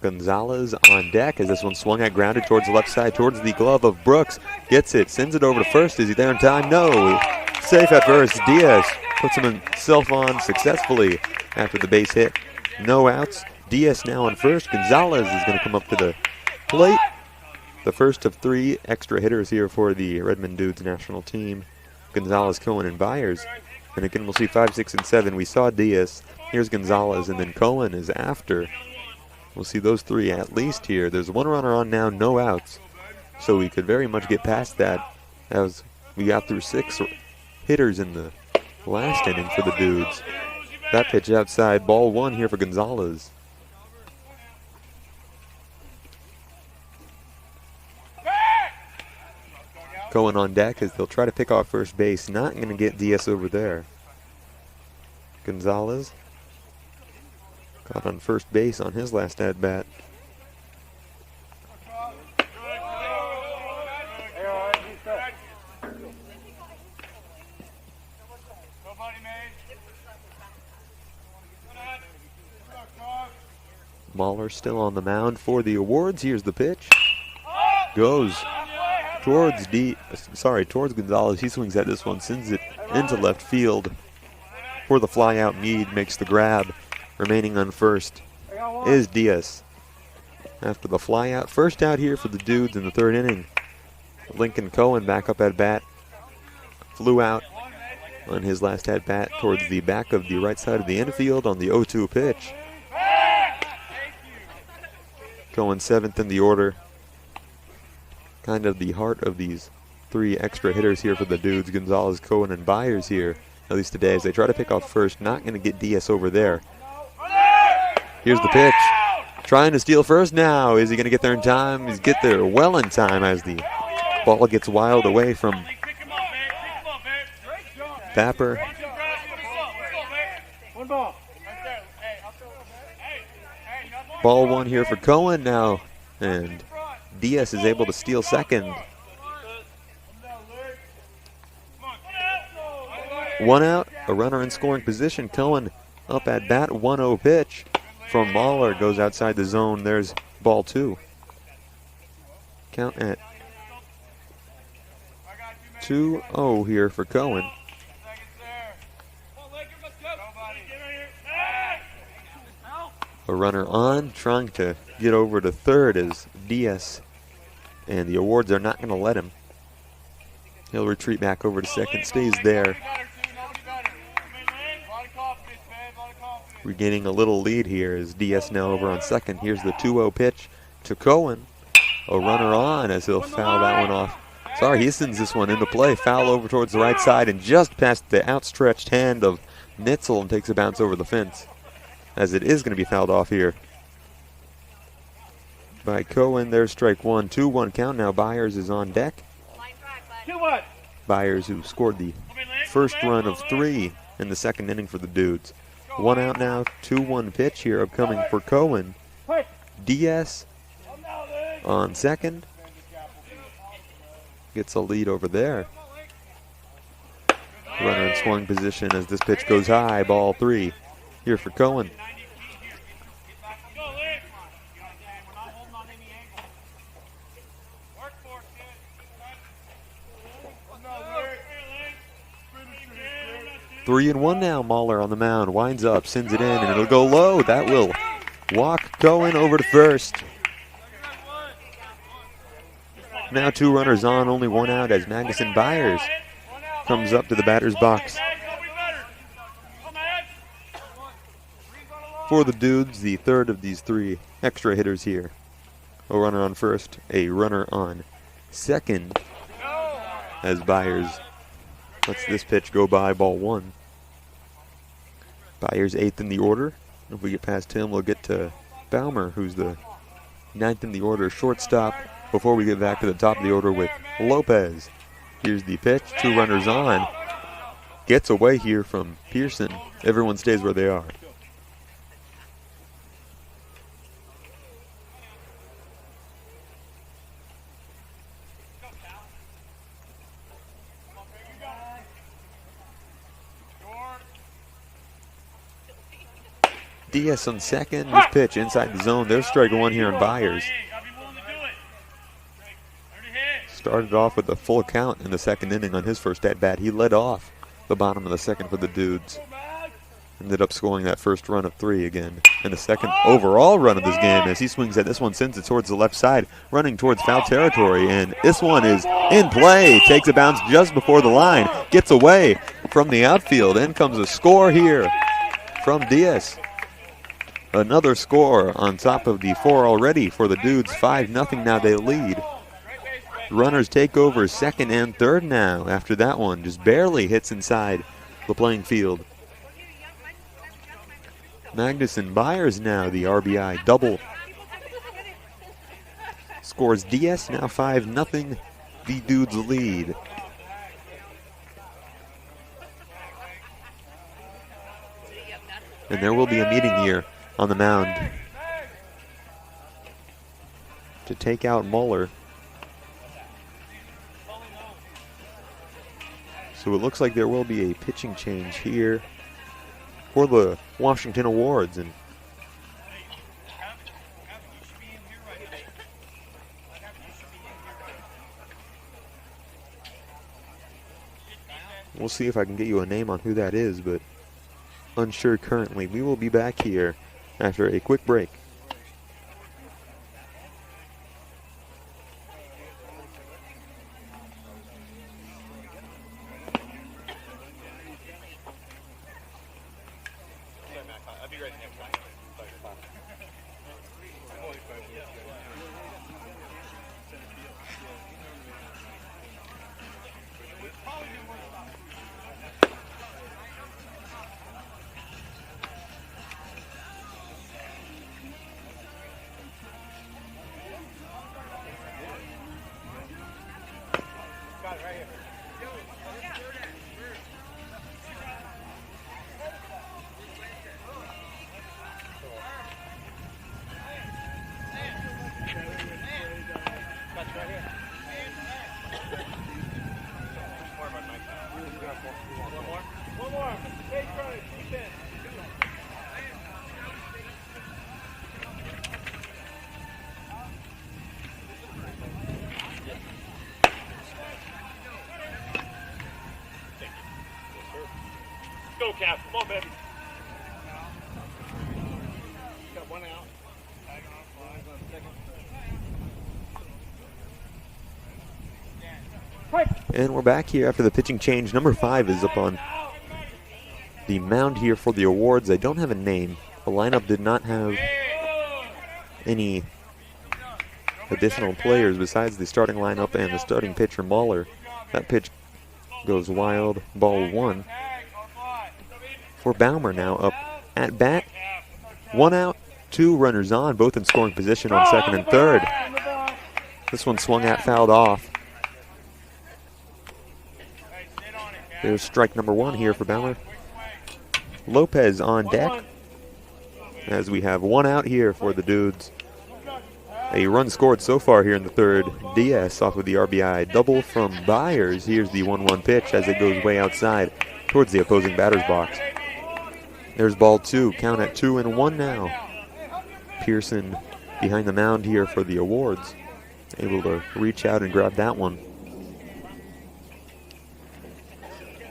Gonzalez on deck as this one swung at, grounded towards the left side, towards the glove of Brooks. Gets it, sends it over to first. Is he there in time? No. Safe at first. Diaz puts himself on successfully after the base hit. No outs. Diaz now on first. Gonzalez is going to come up to the plate. The first of 3 extra hitters here for the Redmond Dudes national team. Gonzalez, Cohen, and Byers. And again, we'll see 5, 6, and 7. We saw Diaz. Here's Gonzalez, and then Cohen is after. We'll see those 3 at least here. There's 1 runner on now, no outs. So we could very much get past that as we got through 6 hitters in the last inning for the Dudes. That pitch outside, ball 1 here for Gonzalez. Cohen on deck as they'll try to pick off first base. Not going to get Diaz over there. Gonzalez caught on first base on his last at-bat. Mahler still on the mound for the awards. Here's the pitch. Goes towards Gonzalez. He swings at this one, sends it into left field for the fly out. Meade makes the grab. Remaining on first is Diaz. After the fly out, first out here for the Dudes in the 3rd inning. Lincoln Cohen back up at bat. Flew out on his last at bat towards the back of the right side of the infield on the 0-2 pitch. Cohen 7th in the order. Kind of the heart of these 3 extra hitters here for the Dudes. Gonzalez, Cohen, and Byers here, at least today, as they try to pick off first. Not going to get Diaz over there. Here's the pitch. Trying to steal first now. Is he going to get there in time? He's get there well in time as the ball gets wild away from Bapper. Ball 1 here for Cohen now, and Diaz is able to steal second. 1 out, a runner in scoring position. Cohen up at bat, 1-0 pitch from Mahler goes outside the zone. There's ball 2. Count at 2-0 here for Cohen. A runner on, trying to get over to third is Diaz, and the awards are not going to let him. He'll retreat back over to second, stays there. Regaining a little lead here is Diaz now over on second. Here's the 2-0 pitch to Cohen. A runner on as he'll foul that one off. Sorry, he sends this one into play. Foul over towards the right side and just past the outstretched hand of Nitzel and takes a bounce over the fence, as it is going to be fouled off here by Cohen. There's strike 1. 2-1 count now. Byers is on deck. Byers, who scored the first run of 3 in the 2nd inning for the Dudes. 1 out now. 2-1 pitch here upcoming for Cohen. Diaz on second. Gets a lead over there. Runner in scoring position as this pitch goes high. Ball 3 here for Cohen. 3-1 now. Mahler on the mound, winds up, sends it in, and it'll go low. That will walk going over to first. Now 2 runners on, only 1 out as Magnuson Byers comes up to the batter's box. For the Dudes, the third of these 3 extra hitters here. A runner on first, a runner on second, as Byers lets this pitch go by, ball 1. Byers 8th in the order. If we get past him, we'll get to Baumer, who's the 9th in the order, shortstop, before we get back to the top of the order with Lopez. Here's the pitch, 2 runners on. Gets away here from Pearson. Everyone stays where they are. Diaz on second. This pitch inside the zone. There's strike 1 here on Byers. Started off with a full count in the second inning on his first at-bat. He led off the bottom of the second for the Dudes. Ended up scoring that first run of 3 again. And the second overall run of this game as he swings at this one, sends it towards the left side, running towards foul territory. And this one is in play. Takes a bounce just before the line. Gets away from the outfield. In comes a score here from Diaz. Another score on top of the 4 already for the Dudes. 5-0 now they lead. Runners take over second and third now after that one. Just barely hits inside the playing field. Magnuson Byers now the RBI double. Scores Diaz, now 5-0. The Dudes lead. And there will be a meeting here on the mound to take out Muller. So it looks like there will be a pitching change here for the Washington Awards. And we'll see if I can get you a name on who that is, but unsure currently. We will be back here after a quick break. Go, Cap. Come on, baby. Got 1 out. And we're back here after the pitching change. Number 5 is up on the mound here for the awards. I don't have a name. The lineup did not have any additional players besides the starting lineup and the starting pitcher, Mahler. That pitch goes wild. Ball 1. For Baumer now up at bat. 1 out, 2 runners on, both in scoring position on second and third. This one swung at, fouled off. There's strike number 1 here for Baumer. Lopez on deck as we have 1 out here for the Dudes. A run scored so far here in the third. Diaz off with the RBI double from Byers. Here's the 1-1 pitch as it goes way outside towards the opposing batter's box. There's ball 2, count at 2-1 now. Pearson behind the mound here for the awards. Able to reach out and grab that one.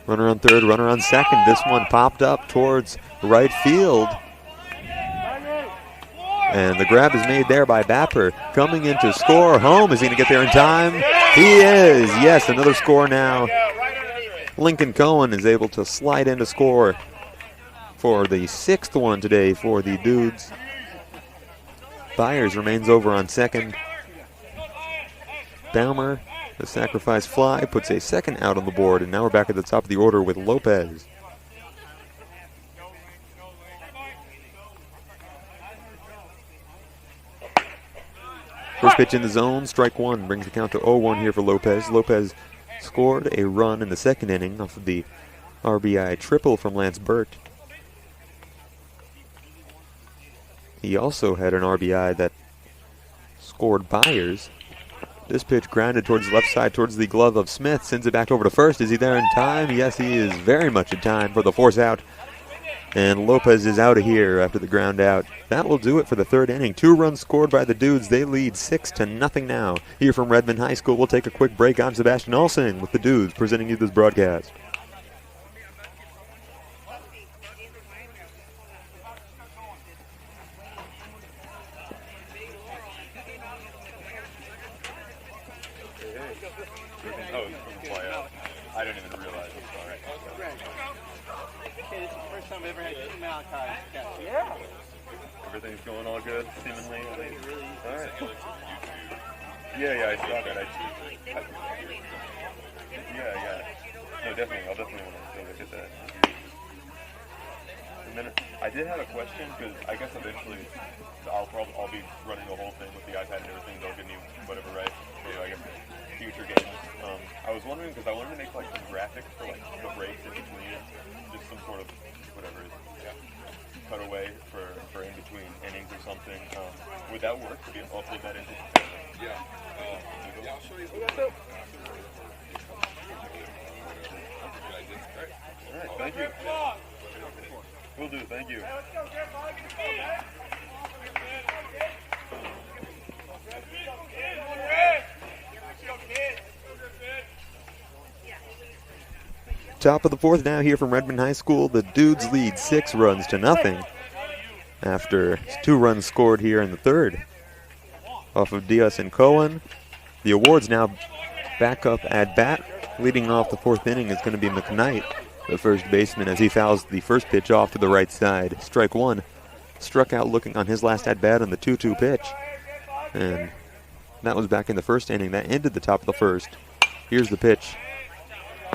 Runner on third, runner on second. This one popped up towards right field. And the grab is made there by Bapper. Coming in to score home. Is he going to get there in time? He is. Yes, another score now. Lincoln Cohen is able to slide in to score for the 6th one today for the Dudes. Byers remains over on second. Baumer, the sacrifice fly, puts a second out on the board, and now we're back at the top of the order with Lopez. First pitch in the zone, strike one, brings the count to 0-1 here for Lopez. Lopez scored a run in the second inning off of the RBI triple from Lance Burt. He also had an RBI that scored Byers. This pitch grounded towards the left side, towards the glove of Smith. Sends it back over to first. Is he there in time? Yes, he is very much in time for the force out. And Lopez is out of here after the ground out. That will do it for the third inning. 2 runs scored by the Dudes. They lead 6-0 now. Here from Redmond High School, we'll take a quick break. I'm Sebastian Olsen with the Dudes presenting you this broadcast. I didn't even realize it. Sorry. Okay, this is the first time I've ever had 2 Malachi catch. Yeah. Everything's going all good, seemingly. All right. Yeah, I saw that. Yeah. No, definitely. I'll definitely want to look at that. And then I did have a question, because I guess eventually I'll be running the whole thing with the iPad and everything. They'll give me whatever, right? So I guess future games. I was wondering, because I wanted to make like some graphics for like the breaks in between, just some sort of whatever it is, cutaway for in between innings or something. Would that work? Could you upload that into? Yeah. I'll show you. All right. Thank you. Will do. Thank you. Top of the 4th now here from Redmond High School. The Dudes lead 6-0 after 2 runs scored here in the 3rd off of Diaz and Cohen. The awards now back up at bat. Leading off the 4th inning is going to be McKnight, the first baseman, as he fouls the first pitch off to the right side. Strike one. Struck out looking on his last at bat on the 2-2 pitch. And that was back in the 1st inning. That ended the top of the 1st. Here's the pitch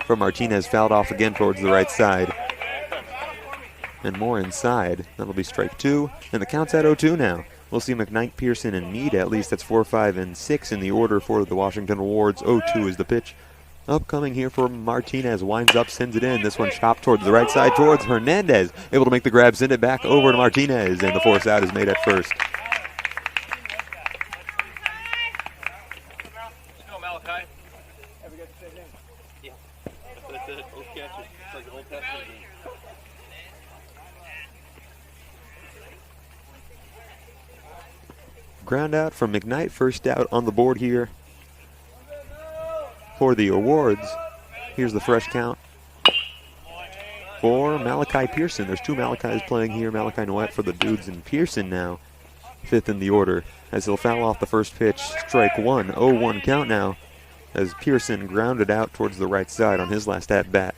from Martinez, fouled off again towards the right side. And more inside. That'll be strike 2. And the count's at 0-2 now. We'll see McKnight, Pearson, and Meade. At least that's 4, 5, and 6 in the order for the Washington Awards. 0-2 is the pitch. Upcoming here for Martinez. Winds up, sends it in. This one chopped towards the right side towards Hernandez. Able to make the grab, send it back over to Martinez. And the force out is made at first. Let's go, Malachi. Have we got the same name? Yeah. That's it. Both catches. It's like the Old Testament. Ground out from McKnight. First out on the board here for the awards. Here's the fresh count for Malachi Pearson. There's 2 Malachis playing here. Malachi Noet for the Dudes, and Pearson now 5th in the order as he'll foul off the first pitch. Strike 1. 0-1 count now as Pearson grounded out towards the right side on his last at bat.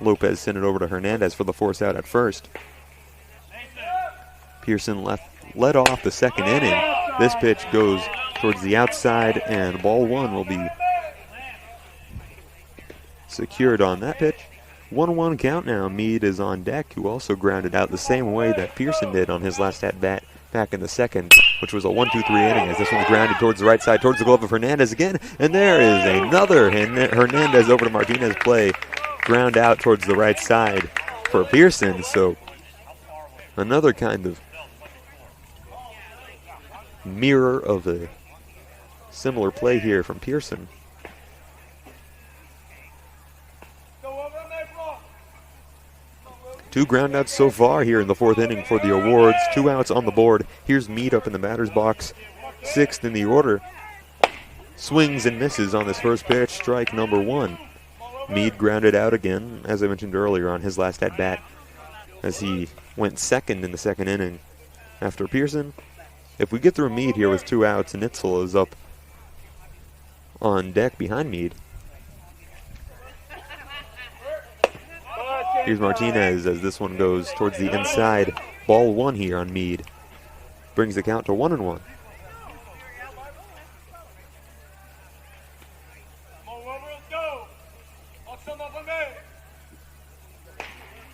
Lopez sent it over to Hernandez for the force out at first. Pearson led off the 2nd inning. This pitch goes towards the outside, and ball 1 will be secured on that pitch. 1-1 count now. Meade is on deck, who also grounded out the same way that Pearson did on his last at-bat back in the 2nd, which was a 1-2-3 inning, as this one's grounded towards the right side, towards the glove of Hernandez again. And there is another Hernandez over to Martinez play. Ground out towards the right side for Pearson. So another kind of mirror of a similar play here from Pearson. Two groundouts so far here in the 4th inning for the awards. 2 outs on the board. Here's Meade up in the batter's box, 6th in the order. Swings and misses on this first pitch. Strike number 1. Meade grounded out again, as I mentioned earlier, on his last at-bat, as he went second in the second inning. After Pearson, if we get through Meade here with 2 outs, Nitzel is up on deck behind Meade. Here's Martinez as this one goes towards the inside. Ball 1 here on Meade. Brings the count to 1-1.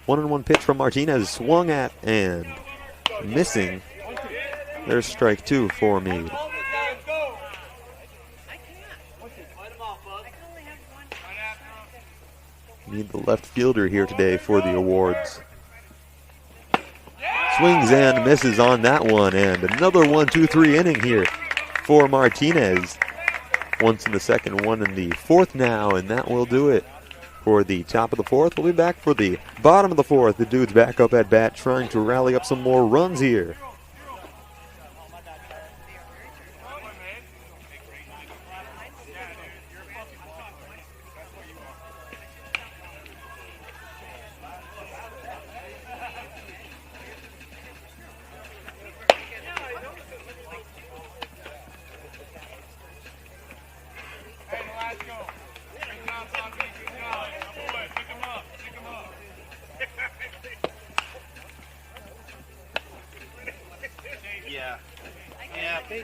1-1 pitch from Martinez, swung at and missing. There's strike 2 for Meade. Need the left fielder here today for the awards. Swings and misses on that one, and another 1-2-3 inning here for Martinez. Once in the second, one in the fourth now, and that will do it for the top of the fourth. We'll be back for the bottom of the fourth. The Dudes back up at bat, trying to rally up some more runs here.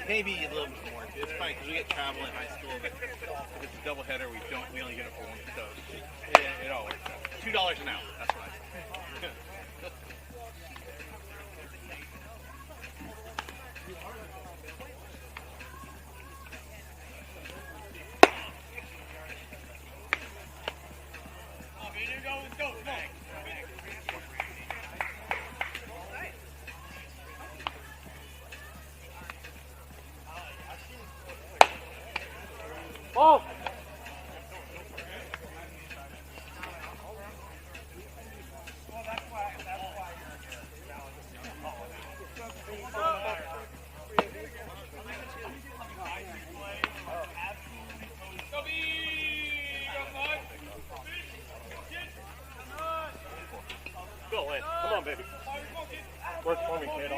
Maybe a little bit more. It's fine because we get travel in high school, but if it's a doubleheader, we only get it for 1. So it all works out. $2 an hour. That's what I say. Oh! Go, Lance. Come on, baby. Work for me, kid.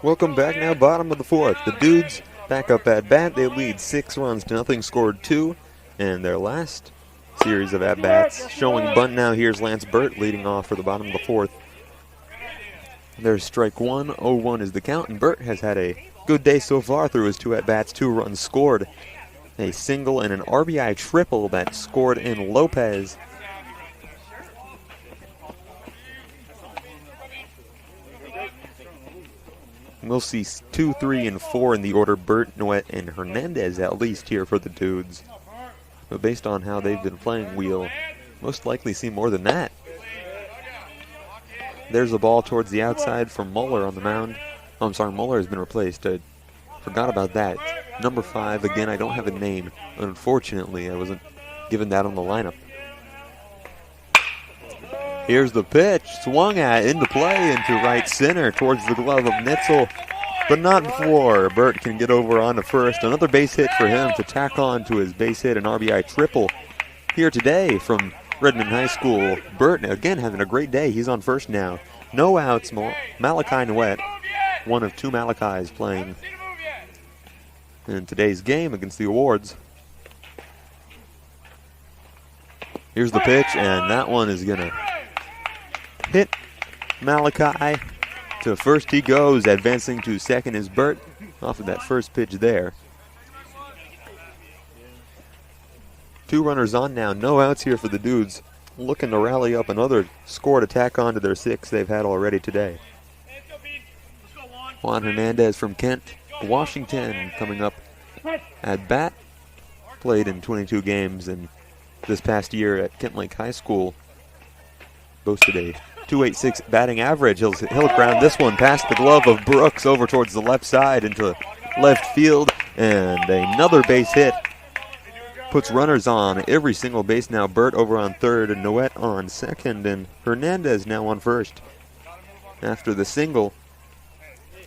Welcome back now, bottom of the fourth. The Dudes back up at bat. They lead 6-0, scored 2. And their last series of at-bats showing bunt now. Here's Lance Burt leading off for the bottom of the fourth. There's strike 1, 0-1 is the count, and Burt has had a good day so far through his 2 at-bats, 2 runs scored. A single and an RBI triple that scored in Lopez. We'll see 2, 3, and 4 in the order. Burt, Noet, and Hernandez at least here for the Dudes. But based on how they've been playing, we'll most likely see more than that. There's a ball towards the outside from Muller on the mound. Oh, I'm sorry, Muller has been replaced. I forgot about that. Number 5, again, I don't have a name. Unfortunately, I wasn't given that on the lineup. Here's the pitch, swung at, into play, into right center, towards the glove of Nitzel, but not before Burt can get over onto first. Another base hit for him to tack on to his base hit and RBI triple here today from Redmond High School. Burt, again, having a great day. He's on first now. No outs, Malachi Noet, one of 2 Malachis playing in today's game against the awards. Here's the pitch, and that one is going to hit Malachi. To first he goes, advancing to second is Burt off of that first pitch there. 2 runners on now, no outs here for the Dudes. Looking to rally up another score to tack on to their 6 they've had already today. Juan Hernandez from Kent, Washington, coming up at bat. Played in 22 games and this past year at Kent Lake High School. Boasted a .286 batting average. He'll ground this one past the glove of Brooks over towards the left side into left field, and another base hit puts runners on every single base now. Burt over on third and Noet on second, and Hernandez now on first. After the single,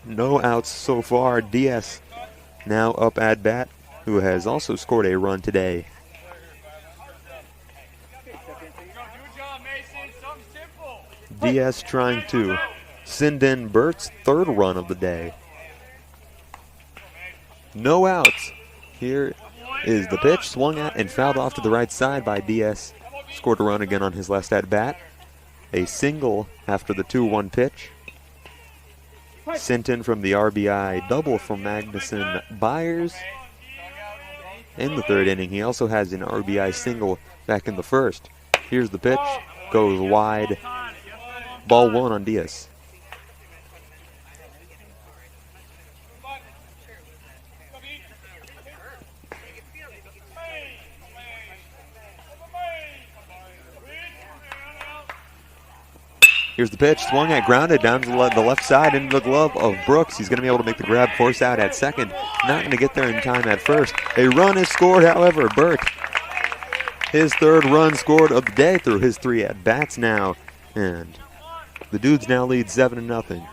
no outs so far. Diaz now up at bat who has also scored a run today. Diaz trying to send in Bert's third run of the day. No outs. Here is the pitch, swung at and fouled off to the right side by Diaz. Scored a run again on his last at-bat. A single after the 2-1 pitch. Sent in from the RBI double from Magnuson Byers in the third inning. He also has an RBI single back in the first. Here's the pitch, goes wide. Ball 1 on Diaz. Here's the pitch, swung at, grounded down to the left side into the glove of Brooks. He's going to be able to make the grab, force out at second. Not going to get there in time at first. A run is scored, however. Burt, his third run scored of the day through his 3 at-bats now. And the Dudes now lead 7-0.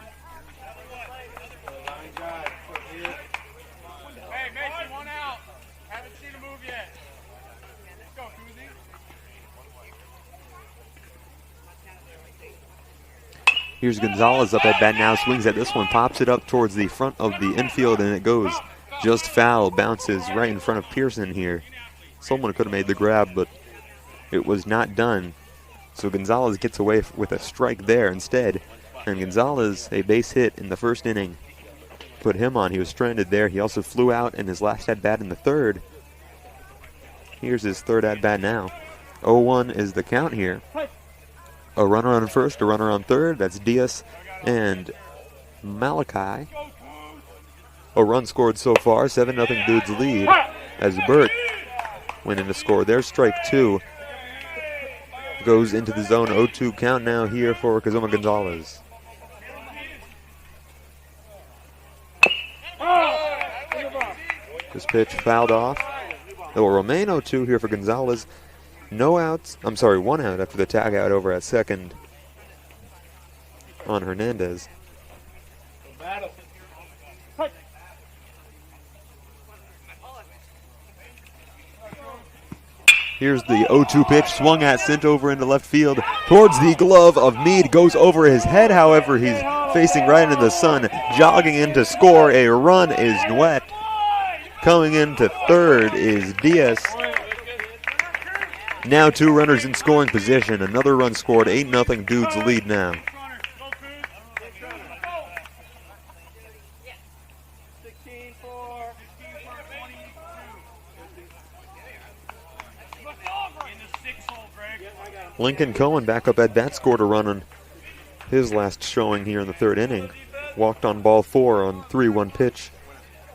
Here's Gonzalez up at bat now, swings at this one, pops it up towards the front of the infield, and it goes just foul, bounces right in front of Pearson here. Someone could have made the grab, but it was not done. So Gonzalez gets away with a strike there instead. And Gonzalez, a base hit in the first inning, put him on. He was stranded there. He also flew out in his last at-bat in the third. Here's his third at-bat now. 0-1 is the count here. A runner on first, a runner on third. That's Diaz and Malachi. A run scored so far. 7-0 Dudes lead as Burt went in to score. There's strike 2. Goes into the zone. 0-2 count now here for Kazuma Gonzalez. This pitch fouled off. It will remain 0-2 here for Gonzalez. No outs. I'm sorry, 1 out after the tag out over at second on Hernandez. Here's the 0-2 pitch, swung at, sent over into left field towards the glove of Meade. Goes over his head, however, he's facing right into the sun. Jogging in to score a run is Nuet. Coming into third is Diaz. Now 2 runners in scoring position. Another run scored. 8-0 Dudes lead now. Lincoln Cohen back up at bat, scored a run on his last showing here in the third inning. Walked on ball 4 on 3-1 pitch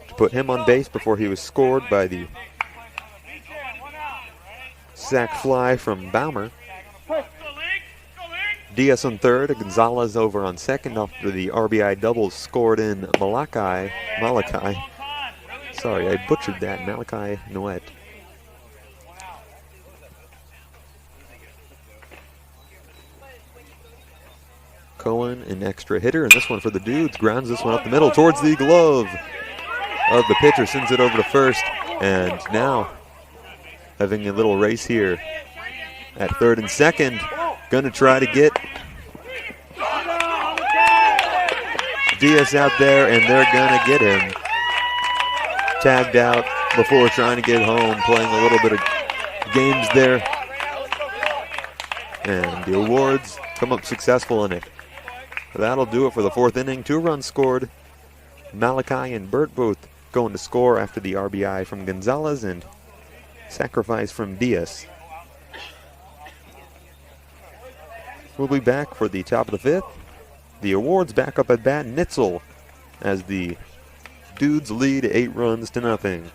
to put him on base before he was scored by the sac fly from Baumer. Diaz on third, Gonzalez over on second after the RBI double scored in Malachi. Sorry, I butchered that. Malachi Noet. Cohen, an extra hitter, and this one for the Dudes. Grounds this one up the middle towards the glove of the pitcher. Sends it over to first, and now having a little race here at third and second. Gonna try to get Diaz out there, and they're gonna get him tagged out before trying to get home, playing a little bit of games there. And the awards come up successful in it. That'll do it for the fourth inning. 2 runs scored. Malachi and Burt both going to score after the RBI from Gonzalez and sacrifice from Diaz. We'll be back for the top of the fifth. The awards back up at bat. Nitzel as the Dudes lead 8-0.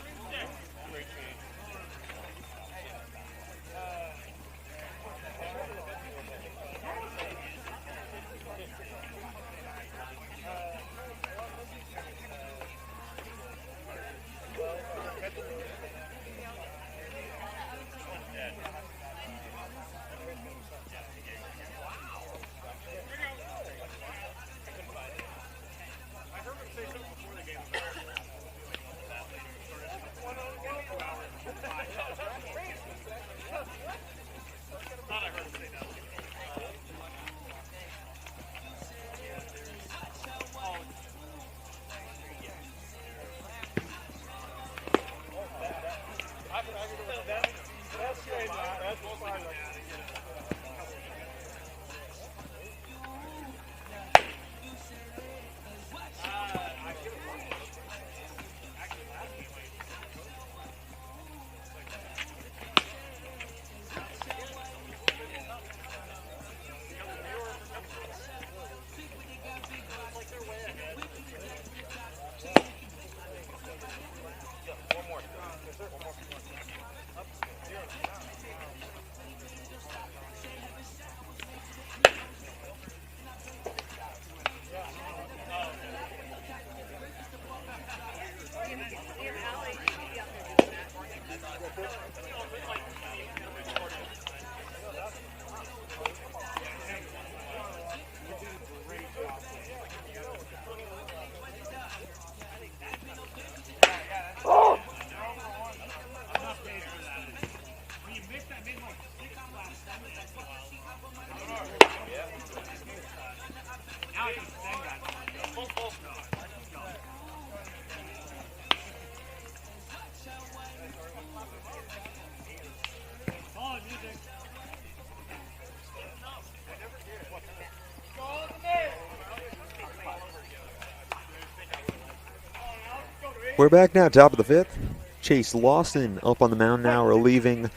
We're back now, top of the fifth. Chase Lawson up on the mound now, relieving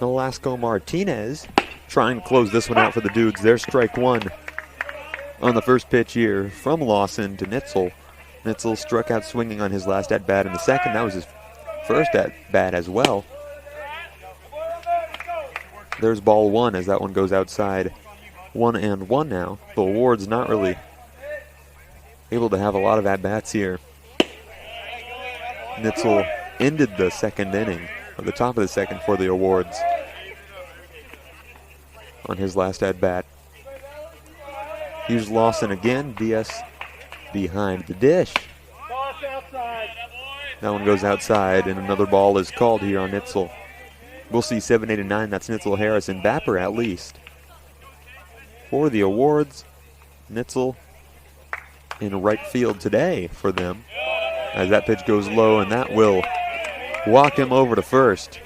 Nolasco Martinez. Trying to close this one out for the Dudes. There's strike one on the first pitch here from Lawson to Nitzel. Nitzel struck out swinging on his last at-bat in the second. That was his first at-bat as well. There's ball one as that one goes outside. 1-1 now. But Ward's not really able to have a lot of at-bats here. Nitzel ended the second inning, or the top of the second for the Awards on his last at-bat. Here's Lawson again, DS behind the dish. That one goes outside, and another ball is called here on Nitzel. We'll see 7, 8, and 9. That's Nitzel, Harris, and Bapper at least. For the Awards, Nitzel in right field today for them. As that pitch goes low, and that will walk him over to first.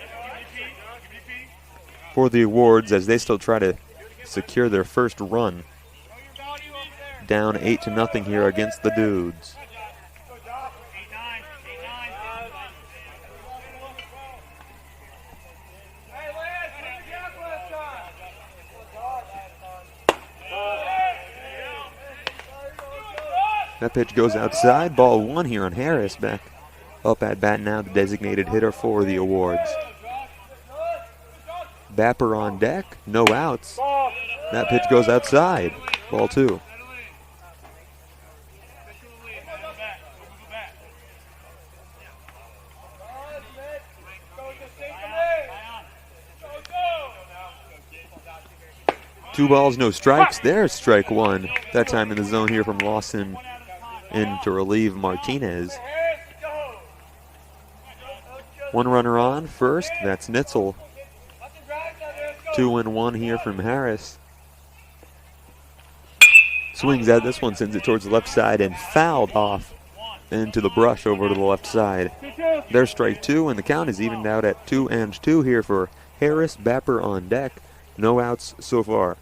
For the Awards, as they still try to secure their first run. Down 8-0 here against the Dudes. That pitch goes outside. Ball one here on Harris. Back up at bat now, the designated hitter for the Awards. Bapper on deck. No outs. That pitch goes outside. Ball two. Two balls, no strikes. There's strike one. That time in the zone here from Lawson in to relieve Martinez. One runner on first. That's Nitzel. 2-1 here from Harris. Swings at this one, sends it towards the left side and fouled off into the brush over to the left side. There's strike two, and the count is evened out at 2-2 here for Harris. Bapper on deck. No outs so far.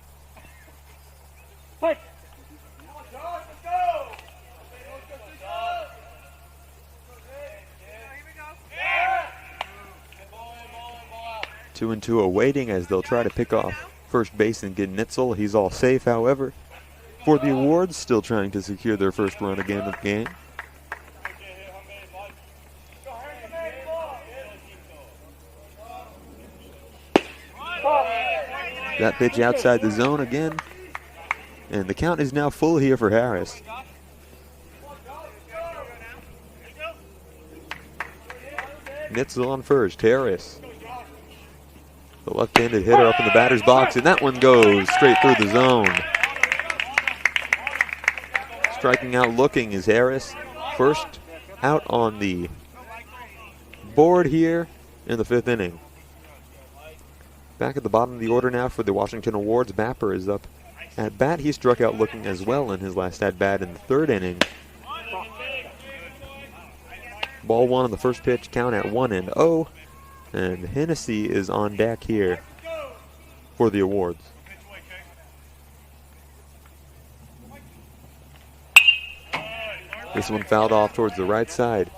Two and two awaiting as they'll try to pick off first base and get Nitzel. He's all safe, however. For the Awards, still trying to secure their first run again of the game. That pitch outside the zone again. And the count is now full here for Harris. Nitzel on first. Harris, the left-handed hitter, up in the batter's box, and that one goes straight through the zone. Striking out looking is Harris. First out on the board here in the fifth inning. Back at the bottom of the order now for the Washington Awards. Bapper is up at bat. He struck out looking as well in his last at bat in the third inning. Ball one on the first pitch, count at 1-0. And Hennessy is on deck here for the Awards. This one fouled off towards the right side.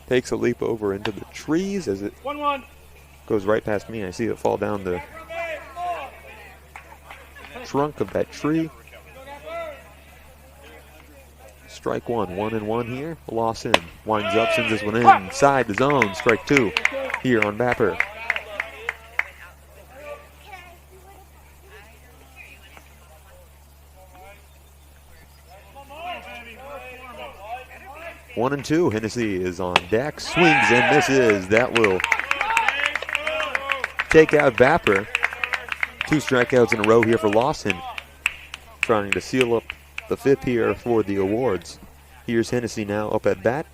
Takes a leap over into the trees as it goes right past me. I see it fall down the trunk of that tree. Strike one, 1-1 here. Lawson winds up, sends this one inside the zone. Strike two here on Bapper. One and two. Hennessy is on deck. Swings and misses. That will take out Bapper. Two strikeouts in a row here for Lawson. Trying to seal up the fifth here for the Awards. Here's Hennessy now up at bat.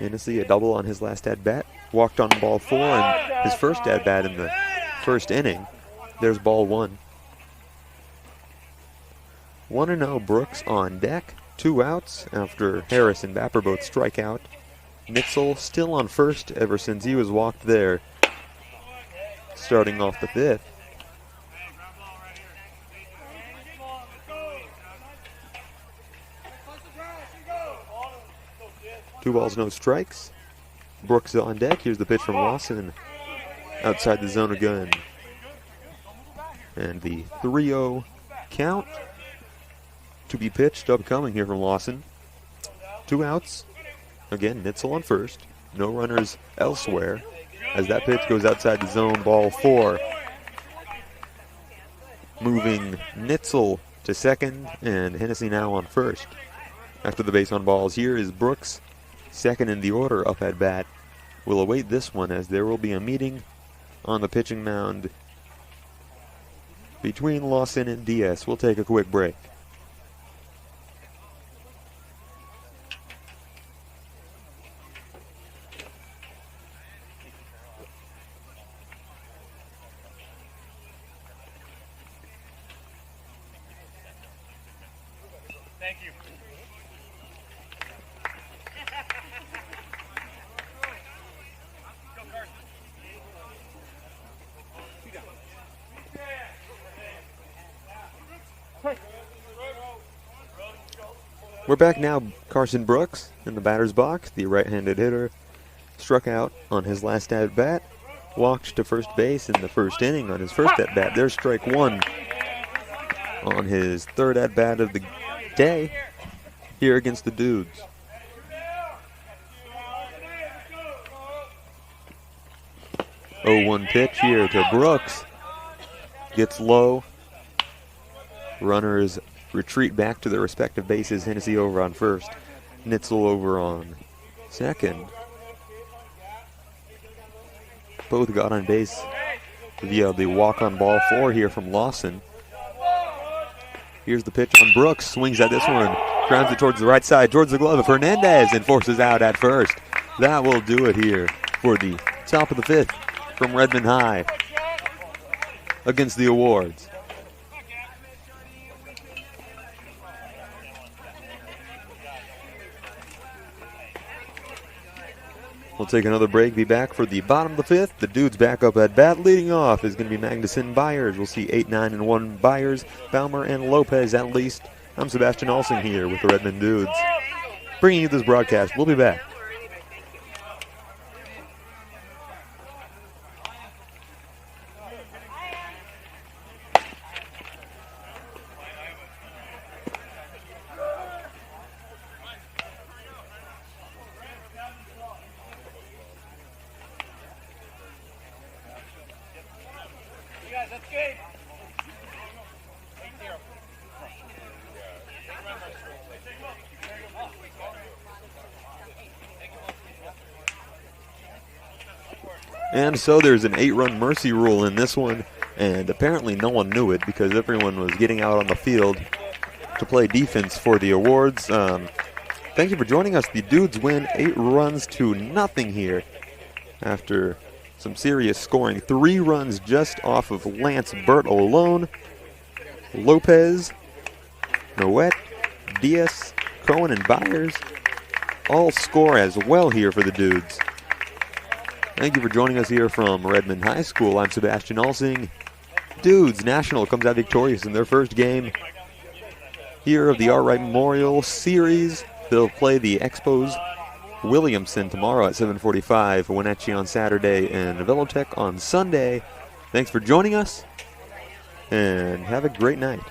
Hennessy, a double on his last at-bat. Walked on ball 4 and his first at-bat in the first inning. There's ball 1. 1-0 Brooks on deck. 2 outs after Harris and Bapper both strike out. Nitzel still on first ever since he was walked there, starting off the 5th. Two balls, no strikes. Brooks on deck. Here's the pitch from Lawson. Outside the zone again. And the 3-0 count to be pitched upcoming here from Lawson. 2 outs. Again, Nitzel on first. No runners elsewhere as that pitch goes outside the zone. Ball 4. Moving Nitzel to second and Hennessy now on first. After the base on balls, here is Brooks, second in the order up at bat. We'll await this one as there will be a meeting on the pitching mound between Lawson and Diaz. We'll take a quick break. Thank you. We're back now. Carson Brooks in the batter's box. The right-handed hitter struck out on his last at-bat. Walked to first base in the first inning on his first at-bat. There's strike 1 on his third at-bat of the day here against the Dudes. Oh, 1 pitch here to Brooks. Gets low. Runners retreat back to their respective bases. Hennessy over on first. Nitzel over on second. Both got on base via the walk on ball 4 here from Lawson. Here's the pitch on Brooks. Swings at this one. Grounds it towards the right side, towards the glove of Hernandez, and forces out at first. That will do it here for the top of the 5th from Redmond High against the Awards. We'll take another break, be back for the bottom of the 5th. The Dudes back up at bat. Leading off is going to be Magnuson Byers. We'll see 8, 9, and 1 Byers, Balmer, and Lopez at least. I'm Sebastian Olsen here with the Redmond Dudes, bringing you this broadcast. We'll be back. And so there's an 8-run mercy rule in this one, and apparently no one knew it because everyone was getting out on the field to play defense for the Awards. Thank you for joining us. The Dudes win 8-0 here after some serious scoring. 3 runs just off of Lance Burt alone. Lopez, Noet, Diaz, Cohen, and Byers all score as well here for the Dudes. Thank you for joining us here from Redmond High School. I'm Sebastian Olsing. Dudes National comes out victorious in their first game here of the Art Memorial Series. They'll play the Expos Williamson tomorrow at 7:45, Wenatchee on Saturday, and Velotech on Sunday. Thanks for joining us, and have a great night.